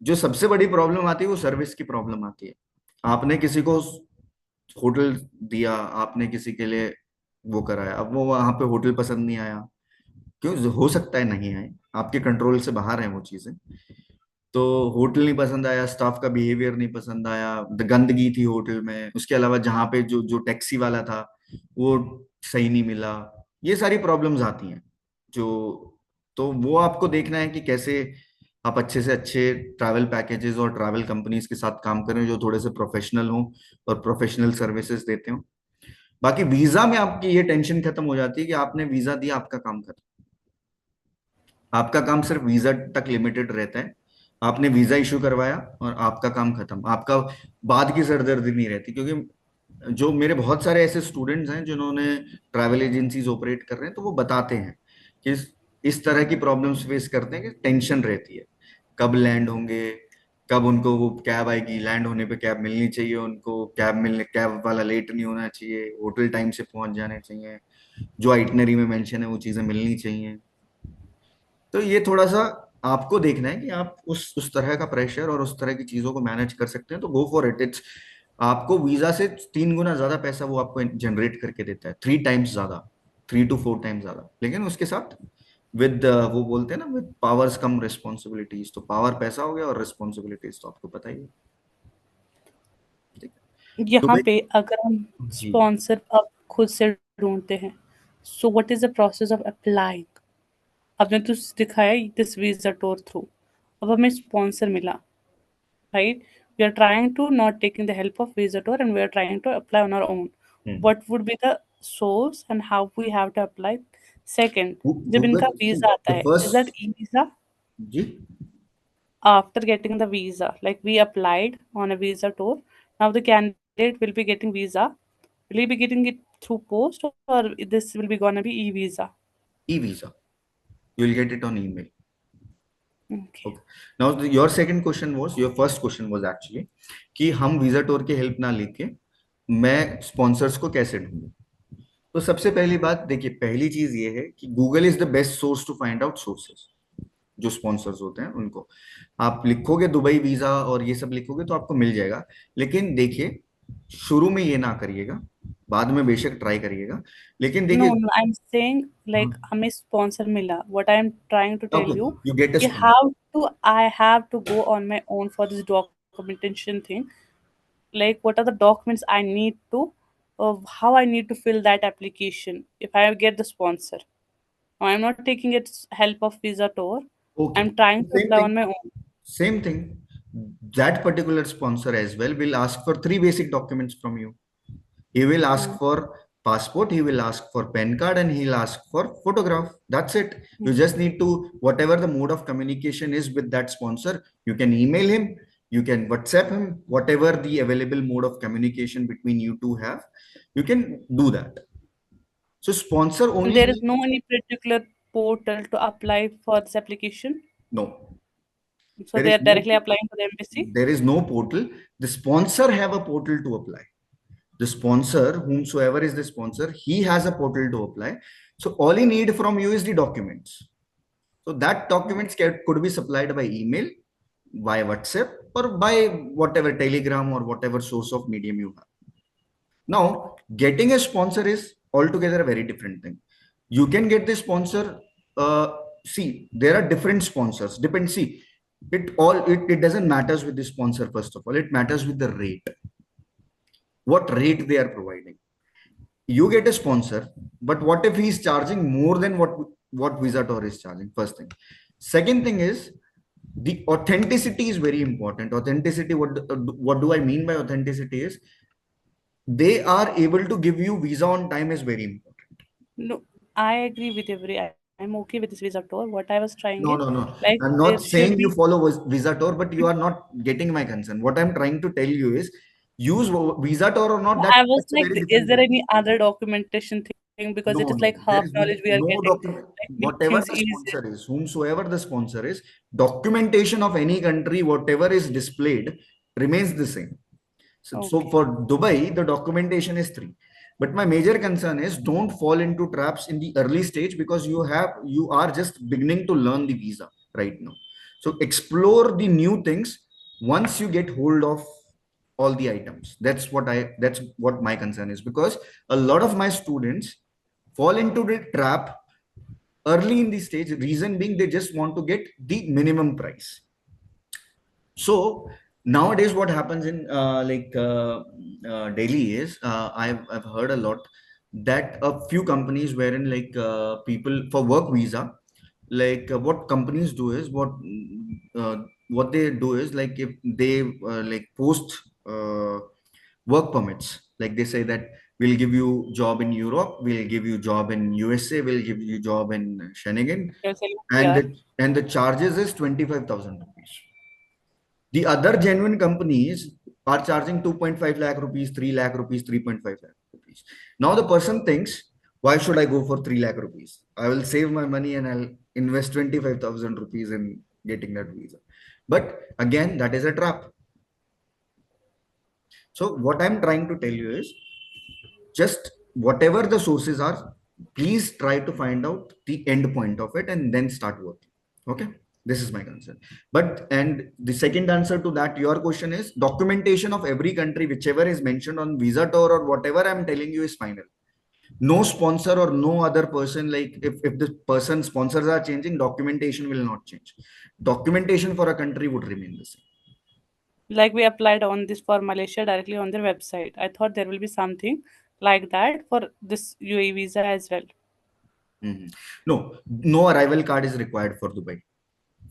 जो सबसे बड़ी प्रॉब्लम आती है वो सर्विस की प्रॉब्लम आती है। आपने किसी को होटल दिया, आपने किसी के लिए वो कराया, अब वो वहां पे होटल पसंद नहीं आया, क्यों हो सकता है नहीं आए, आपके कंट्रोल से बाहर है वो चीजें। तो होटल नहीं पसंद आया, स्टाफ का बिहेवियर नहीं पसंद आया, गंदगी थी होटल में, उसके अलावा जहाँ पे जो जो टैक्सी वाला था वो सही नहीं मिला, ये सारी प्रॉब्लम्स आती हैं जो। तो वो आपको देखना है कि कैसे आप अच्छे से अच्छे ट्रैवल पैकेजेस और ट्रैवल कंपनीज के साथ काम करें जो थोड़े से प्रोफेशनल हों और प्रोफेशनल सर्विसेज देते हो। बाकी वीजा में आपकी ये टेंशन खत्म हो जाती है कि आपने वीजा दिया, आपका काम खत्म। आपका काम सिर्फ वीजा तक लिमिटेड रहता है। आपने वीजा इशू करवाया और आपका काम खत्म। आपका बाद की सरदर्दी नहीं रहती, क्योंकि जो मेरे बहुत सारे ऐसे स्टूडेंट्स हैं जिन्होंने ट्रैवल एजेंसीज ऑपरेट कर रहे हैं तो वो बताते हैं कि इस तरह की प्रॉब्लम्स फेस करते हैं कि टेंशन रहती है कब लैंड होंगे, कब उनको वो कैब आएगी, लैंड होने पे कैब मिलनी चाहिए उनको, कैब वाला लेट नहीं होना चाहिए, होटल टाइम से पहुंच जाने चाहिए, जो आइटनरी में मेंशन है वो चीजें मिलनी चाहिए। तो ये थोड़ा सा आपको देखना है कि आप उस तरह का प्रेशर और उस तरह की चीजों को मैनेज कर सकते हैं तो गो फॉर इट। इट्स आपको वीजा से 3 गुना ज्यादा पैसा वो आपको जनरेट करके देता है, 3 टाइम्स ज्यादा, 3 to 4 टाइम्स ज्यादा। लेकिन उसके साथ विद वो बोलते हैं ना, विद पावर्स कम रिस्पॉन्सिबिलिटीज। तो पावर पैसा हो गया और रिस्पॉन्सिबिलिटीज तो आपको पता ही है। ठीक है। तो यहाँ भाई पे अगर हम जी, स्पॉन्सर अब खुद से ढूंढते हैं, so what is the process of applying? आपने तो दिखाया दिस वीजा टूर थ्रू, अब हमें स्पॉन्सर मिला, right? We are trying to not taking the help of visa tour and we are trying to apply on our own. What would be the source and how we have to apply? Second, जब इनका Google visa आता द है, is that first e-visa? जी। After getting the visa, like we applied on a visa tour, now the candidate will be getting visa. Will he be getting it through post or this will be gonna be e-visa? E-visa, you'll get it on email. Okay. Okay. Now your second question was, your first question was actually कि हम visa tour की help ना लेके मैं sponsors को कैसे ढूंढूं। तो सबसे पहली बात देखिए, पहली चीज ये है कि Google is the best source to find out sources. जो स्पॉन्सर्स होते हैं उनको आप लिखोगे दुबई वीजा और ये सब लिखोगे तो आपको मिल जाएगा। लेकिन देखिए शुरू में ये ना करिएगा, बाद में बेशक ट्राई करिएगा, लेकिन No, देखिए। no, I'm saying like हमें sponsor मिला. What I'm trying to tell okay, you, you get a कि I have to go on my own for this documentation thing. Like what are the documents I need to, how I need to fill that application if I get the sponsor. Now, I'm not taking its help of visa tour. Okay, I'm trying to same apply thing, on my own. same thing. That particular sponsor as well will ask for 3 basic documents from you. He will ask Mm, for passport, he will ask for PAN card, and he'll ask for photograph. That's it. You mm. just need to, whatever the mode of communication is with that sponsor, you can email him, you can WhatsApp him, whatever the available mode of communication between you two have, you can do that. So sponsor And only there is help. no any particular portal to apply for this application. No, So there they is are no, directly applying to the embassy. there is no portal. The sponsor have a portal to apply. The sponsor, whomsoever is the sponsor, he has a portal to apply. So all he need from you is the documents. So that documents could be supplied by email, by WhatsApp, or by whatever Telegram or whatever source of medium you have. Now, getting a sponsor is altogether a very different thing. You can get the sponsor. See, there are different sponsors. Depend. See, it doesn't matters with the sponsor. First of all, it matters with the rate, what rate they are providing. You get a sponsor, but what if he's charging more than what Visator is charging? First thing. Second thing is the authenticity is very important. Authenticity, what do I mean by authenticity is they are able to give you visa on time is very important. No, I agree with I'm okay with this visa tour. What I was trying No, is no, no. like I'm there not should saying you be. follow Visator, but you are not getting my concern. What I'm trying to tell you is use Visator or not, I was that's a like, very is different there thing. any other documentation thing? Because it No, is no, like there half is knowledge we are no getting. document. Like make Whatever things the easy. sponsor is, whomsoever the sponsor is, documentation of any country, whatever is displayed, remains the same. So Okay. for Dubai, the documentation is 3. But my major concern is don't fall into traps in the early stage because you are just beginning to learn the visa right now. So explore the new things once you get hold of all the items. That's what my concern is, because a lot of my students fall into the trap early in the stage, reason being they just want to get the minimum price. So nowadays what happens in Delhi is I've heard a lot that a few companies wherein people for work visa, what companies do is what they do is like if they post work permits, like they say that we'll give you job in Europe, we'll give you job in USA, we'll give you job in Schengen, You're selling and PR. the charges is 25,000 rupees. The other genuine companies are charging 2.5 lakh rupees, 3 lakh rupees, 3.5 lakh rupees. Now the person thinks, why should I go for 3 lakh rupees? I will save my money and I'll invest 25,000 rupees in getting that visa. But again, that is a trap. So what I'm trying to tell you is just whatever the sources are, please try to find out the end point of it and then start working. Okay, this is my concern. But and the second answer to that your question is documentation of every country whichever is mentioned on Visator or whatever I'm telling you is final. No sponsor or no other person, like if the person sponsors are changing, documentation will not change. Documentation for a country would remain the same. Like we applied on this for Malaysia directly on their website. I thought there will be something like that for this UAE visa as well. Mhm. No, no arrival card is required for Dubai.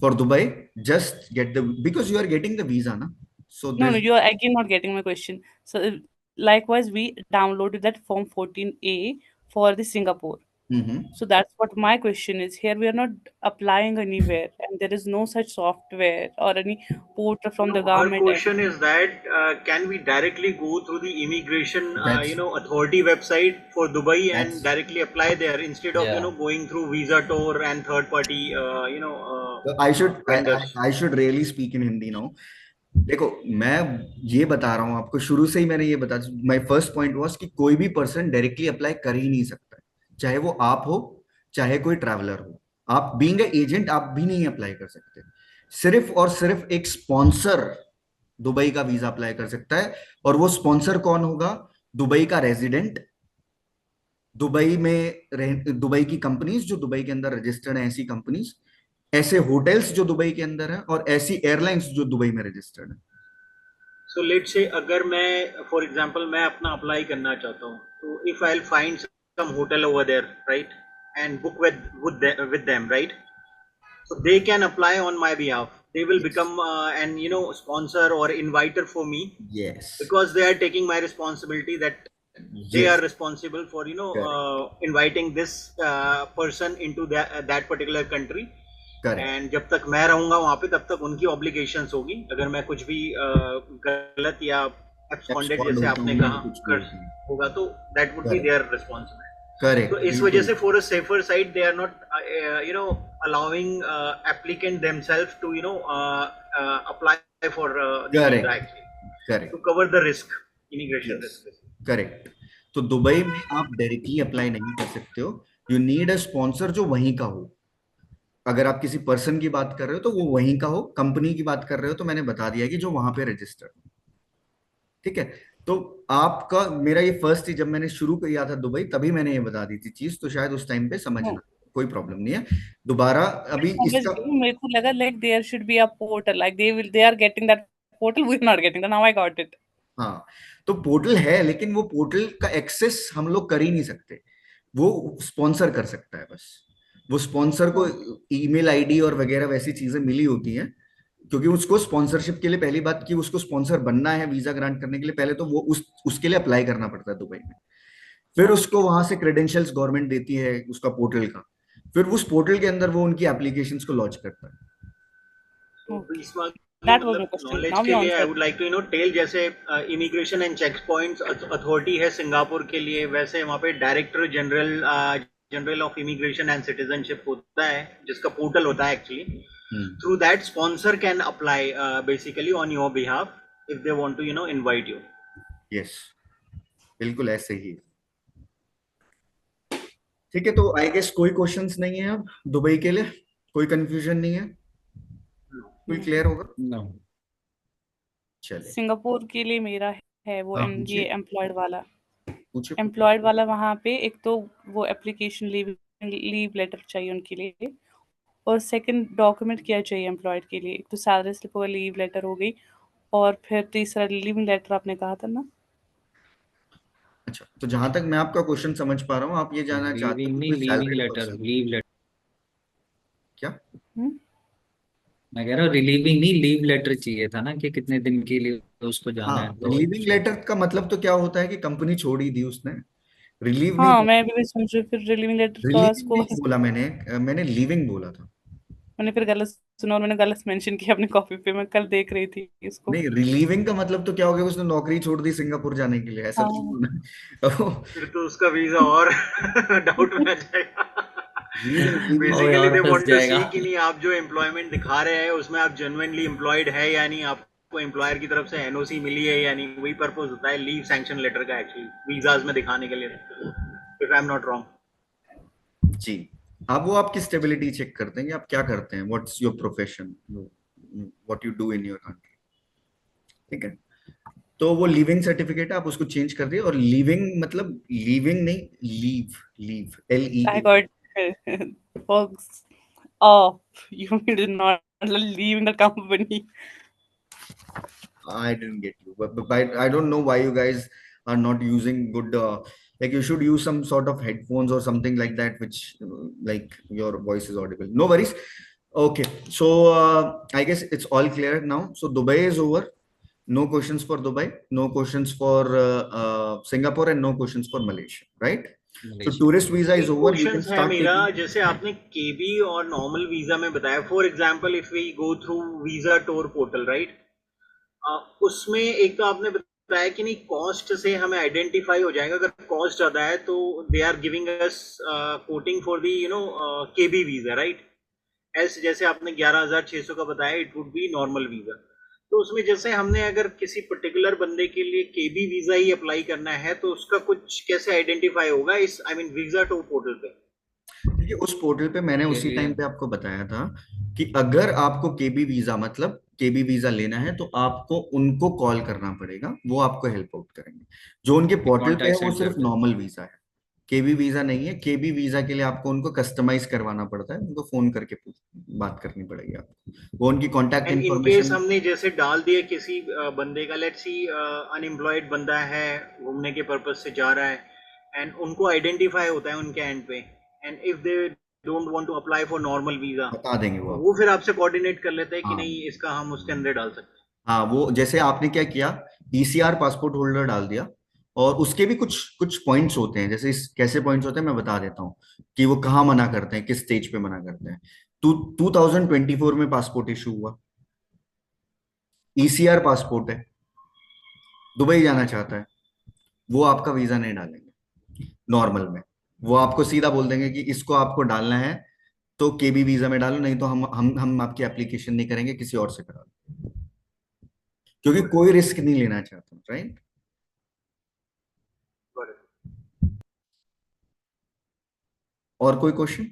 For Dubai, just get because you are getting the visa, na? So No, no, there's you're again not getting my question. So, likewise, we downloaded that Form 14A for the Singapore. Mhm. So that's what my question is. Here we are not applying anywhere, and there is no such software or any portal from the No, her government. question is that can we directly go through the immigration, That's authority website for Dubai and that's directly apply there instead of Yeah. going through Visa Tour and third party, I should vendors. I should really speak in Hindi now. देखो मैं ये बता रहा हूँ आपको, शुरू से ही मैंने ये बता, माय फर्स्ट पॉइंट वाज कि कोई भी पर्सन डायरेक्टली अप्लाई कर ही नहीं सकता है, चाहे वो आप हो चाहे कोई ट्रैवलर हो। आप बीइंग ए एजेंट आप भी नहीं अप्लाई कर सकते। सिर्फ और सिर्फ एक स्पॉन्सर दुबई का वीजा अप्लाई कर सकता है, और वो स्पॉन्सर कौन होगा? दुबई का रेजिडेंट, दुबई की कंपनीज जो दुबई के अंदर रजिस्टर्ड है, ऐसी कंपनीज, ऐसे होटल्स जो दुबई के अंदर है, और ऐसी एयरलाइंस जो दुबई में रजिस्टर्ड है। So let's say अगर मैं for example मैं अपना अप्लाई करना चाहता हूँ, तो if I'll find some hotel over there, right, and book with them, right, so they can apply on my behalf. They will Yes. become an sponsor or inviter for me Yes. because they are taking my responsibility that they Yes. are responsible for Correct. inviting this person into that particular country. Correct. And जब तक मैं रहूंगा वहां पे तब तक उनकी obligations होगी। अगर मैं कुछ भी गलत या एब्सकॉन्डेड Abscond जैसे होता आपने हूँ कहा कुछ भी कर होता है। होगा तो that would be Correct. Their responsibility. तो Correct. इस वजह बिल्कुल। से for a safer side they are not allowing applicant themselves to apply for the visa Correct. actually Correct. to cover the risk, immigration Yes. risk। Correct. तो Dubai में आप directly apply नहीं कर सकते हो, यू नीड अ स्पॉन्सर जो वहीं का हो। अगर आप किसी पर्सन की बात कर रहे हो तो वो वहीं का हो, कंपनी की बात कर रहे हो तो मैंने बता दिया कि जो वहां पे रजिस्टर्ड। ठीक है, तो आपका मेरा ये फर्स्ट थी, जब मैंने शुरू किया था दुबई तभी मैंने ये बता दी थी चीज, तो शायद उस टाइम पे समझना। No. कोई प्रॉब्लम नहीं है। दोबारा अभी समझ इसका, गई, मेरे को लगा like there should be a portal, like they are getting that portal, we are not getting that, now I got it. हाँ, तो पोर्टल है लेकिन वो पोर्टल का एक्सेस हम लोग कर ही नहीं सकते, वो स्पॉन्सर कर सकता है बस। वो स्पॉन्सर को ईमेल आईडी और वगैरह वैसी चीजें मिली होती हैं, क्योंकि उसको स्पॉन्सरशिप के लिए पहली बात कि उसको स्पॉन्सर बनना है वीजा ग्रांट करने के लिए, पहले तो वो उसके लिए अप्लाई करना पड़ता है दुबई में। फिर समझ उसको वहां से क्रेडेंशियल्स गवर्नमेंट देती है उसका पोर्टल का, फिर उस पोर्टल के अंदर वो उनकी एप्लीकेशंस को लॉन्च करता है। तो ओके, इस बात की दैट वाज माय मतलब क्वेश्चन, नॉलेज नाउ के यू लिए I answer. Would like to tell, जैसे immigration and check points authority है सिंगापुर के लिए, वैसे वहाँ पे director general of immigration and citizenship होता है, जिसका पोर्टल होता है actually. Through that sponsor can apply basically on your behalf if they want to invite you. Yes, बिल्कुल ऐसे ही है। ठीक है, तो आई गेस कोई क्वेश्चंस नहीं है अब दुबई के लिए, कोई कंफ्यूजन नहीं है, कोई क्लियर होगा? नो। चले, सिंगापुर के लिए मेरा है वो हाँ ये पूछिए एम्प्लॉयड वाला। पूछिए पूछिए। एम्प्लॉयड वाला वहाँ पे एक तो वो एप्लीकेशन लीव लेटर चाहिए उनके लिए, और सेकंड डॉक्यूमेंट क्या चाहिए एम्प्लॉयड के लिए, एक तो सैलरी स्लिप और लीव लेटर हो गई, और फिर तीसरा लिविंग लेटर आपने कहा था ना। अच्छा, तो जहां तक मैं आपका क्वेश्चन समझ पा रहा हूँ, आप ये जानना चाहते हो लीविंग कि नहीं, कोई leaving salary letter, person, leave letter. क्या? हम्म? मैं कह रहा हूँ रिलीविंग नहीं, लीव लेटर चाहिए था ना, कि कितने दिन के लिए उसको जाना है, हाँ, तो लीविंग लेटर का मतलब तो क्या होता है कि कंपनी छोड़ ही दी उसने, रिलीव नहीं हाँ, कर। मैं भी वही समझ रही हूँ, फिर लिविंग लेटर का रिलीविंग उसको नहीं बोला मैंने, मैंने लीविंग बोला था। मैंने फिर गलत सुना और मैंने गलत मेंशन किया अपनी कॉपी पे, मैं कल देख रही थी इसको। नहीं, रिलीविंग का मतलब तो क्या हो गया, उसने नौकरी छोड़ दी सिंगापुर जाने के लिए, ऐसा तो हाँ, नहीं होना। फिर तो उसका वीजा और डाउट में आ जाएगा। लीविंग और बेसिकली और दे फंस वांट टू जाएगा। सी कि नहीं, आप जो एम्प्लॉयमेंट दिखा रहे हैं उसमें आप जेन्युइनली एम्प्लॉयड है या नहीं, आपको एम्प्लॉयर की तरफ से एनओसी मिली है या नहीं, वही पर्पस होता है लीव सैंक्शन लेटर का एक्चुअली वीजाज में दिखाने के लिए, if I am not wrong. जी। आप वो आपकी स्टेबिलिटी चेक करते हैं कि आप क्या करते हैं, what's your profession, what you do in your country. ठीक है, तो वो लिविंग सर्टिफिकेट है, आप उसको चेंज कर दिए, और लिविंग मतलब लिविंग नहीं, leave, leave I LEA। got folks off. You did not leaving the company. I didn't get you, but I don't know why you guys are not using good. Like you should use some sort of headphones or something like that, which like your voice is audible. No worries. Okay, so I guess it's all clear now. So Dubai is over. No questions for Dubai. No questions for Singapore, and no questions for Malaysia. Right? So Malaysia. tourist visa is एक over. You question can है start मेरा, taking. जैसे आपने केबी और normal visa में बताया, for example if we go through visa tour portal right, उसमें एक तो आपने बताया कि नहीं कॉस्ट से हमें आइडेंटिफाई हो जाएगा, अगर कॉस्ट ज्यादा है तो they are giving us quoting for the KB visa right, एस जैसे आपने 11,600 का बताया it would be normal visa. तो उसमें जैसे हमने अगर किसी पर्टिकुलर बंदे के लिए केबी वीजा ही अप्लाई करना है तो उसका कुछ कैसे आइडेंटिफाई होगा इस I mean visa tour portal पे? देखिए, उस पोर्टल पे मैंने के उसी लिए टाइम पे आपको बताया था कि अगर आपको केबी वीजा मतलब केबी वीजा लेना है तो आपको उनको कॉल करना पड़ेगा, वो आपको हेल्प आउट करेंगे। जो उनके पोर्टल पे है कॉन्टैक्ट वो सेंड सिर्फ कर दे। नॉर्मल वीजा है, केबी वीजा नहीं है। केबी वीजा के लिए आपको उनको कस्टमाइज करवाना पड़ता है, उनको फोन करके बात करनी पड़ेगी आपको, वो उनकी contact and in case information. हमने जैसे डाल दिए किसी बंदे का, लेट्स सी अनएम्प्लॉयड बंदा है, घूमने के पर्पज से जा रहा है एंड उनको आइडेंटिफाई होता है उनके एंड पे, and if they don't want to apply for normal visa बता देंगे वो तो वो आपको। फिर आपसे कोऑर्डिनेट कर लेते हैं कि हाँ, नहीं इसका हम उसके अंदर डाल सकते हैं। हाँ, वो जैसे आपने क्या किया, ECR पासपोर्ट होल्डर डाल दिया, और उसके भी कुछ कुछ पॉइंट्स होते हैं, जैसे कैसे पॉइंट्स होते हैं मैं बता देता हूँ कि वो कहाँ मना करते हैं, किस स्टेज पे मना करते हैं। 2024 में पासपोर्ट इशू हुआ, ECR पासपोर्ट है, दुबई जाना चाहता है, वो आपका वीजा नहीं डालेंगे नॉर्मल में। वो आपको सीधा बोल देंगे कि इसको आपको डालना है तो केबी वीजा में डालो, नहीं तो हम आपकी एप्लीकेशन नहीं करेंगे, किसी और से करा लो, क्योंकि कोई रिस्क नहीं लेना चाहता, राइट? और कोई क्वेश्चन?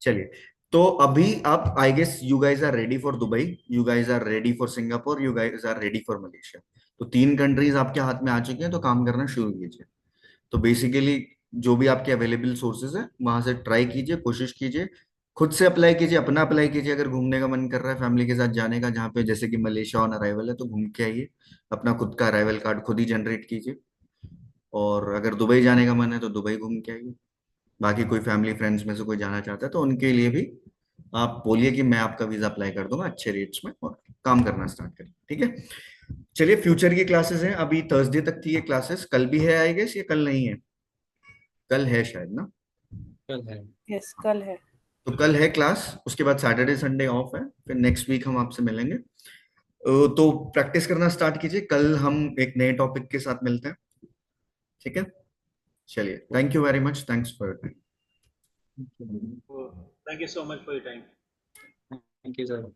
चलिए, तो अभी आप I guess you guys are ready for Dubai, you guys are ready for Singapore, you guys are ready for Malaysia. तो 3 कंट्रीज आपके हाथ में आ चुकी हैं, तो काम करना शुरू कीजिए। तो बेसिकली जो भी आपके अवेलेबल सोर्सेज है वहां से ट्राई कीजिए, कोशिश कीजिए, खुद से अप्लाई कीजिए, अपना अप्लाई कीजिए। अगर घूमने का मन कर रहा है फैमिली के साथ जाने का, जहाँ पे जैसे कि मलेशिया ऑन अराइवल है, तो घूम के आइए, अपना खुद का अराइवल कार्ड खुद ही जनरेट कीजिए। और अगर दुबई जाने का मन है तो दुबई घूम के आइए। बाकी कोई फैमिली फ्रेंड्स में से कोई जाना चाहता है तो उनके लिए भी आप बोलिए कि मैं आपका वीजा अप्लाई कर दूंगा अच्छे रेट्स में, और काम करना स्टार्ट करें। ठीक है, चलिए फ्यूचर की क्लासेस हैं, अभी थर्सडे तक थी ये क्लासेस, कल भी है आई गेस, ये कल नहीं है, कल है शायद ना। कल है। यस, कल है। तो कल है क्लास, उसके बाद सैटरडे संडे ऑफ है, फिर नेक्स्ट वीक हम आपसे मिलेंगे। तो प्रैक्टिस करना स्टार्ट कीजिए, कल हम एक नए टॉपिक के साथ मिलते हैं। ठीक है, चलिए, thank you very much, thanks for your time. Thank you so much for your time. Thank you sir.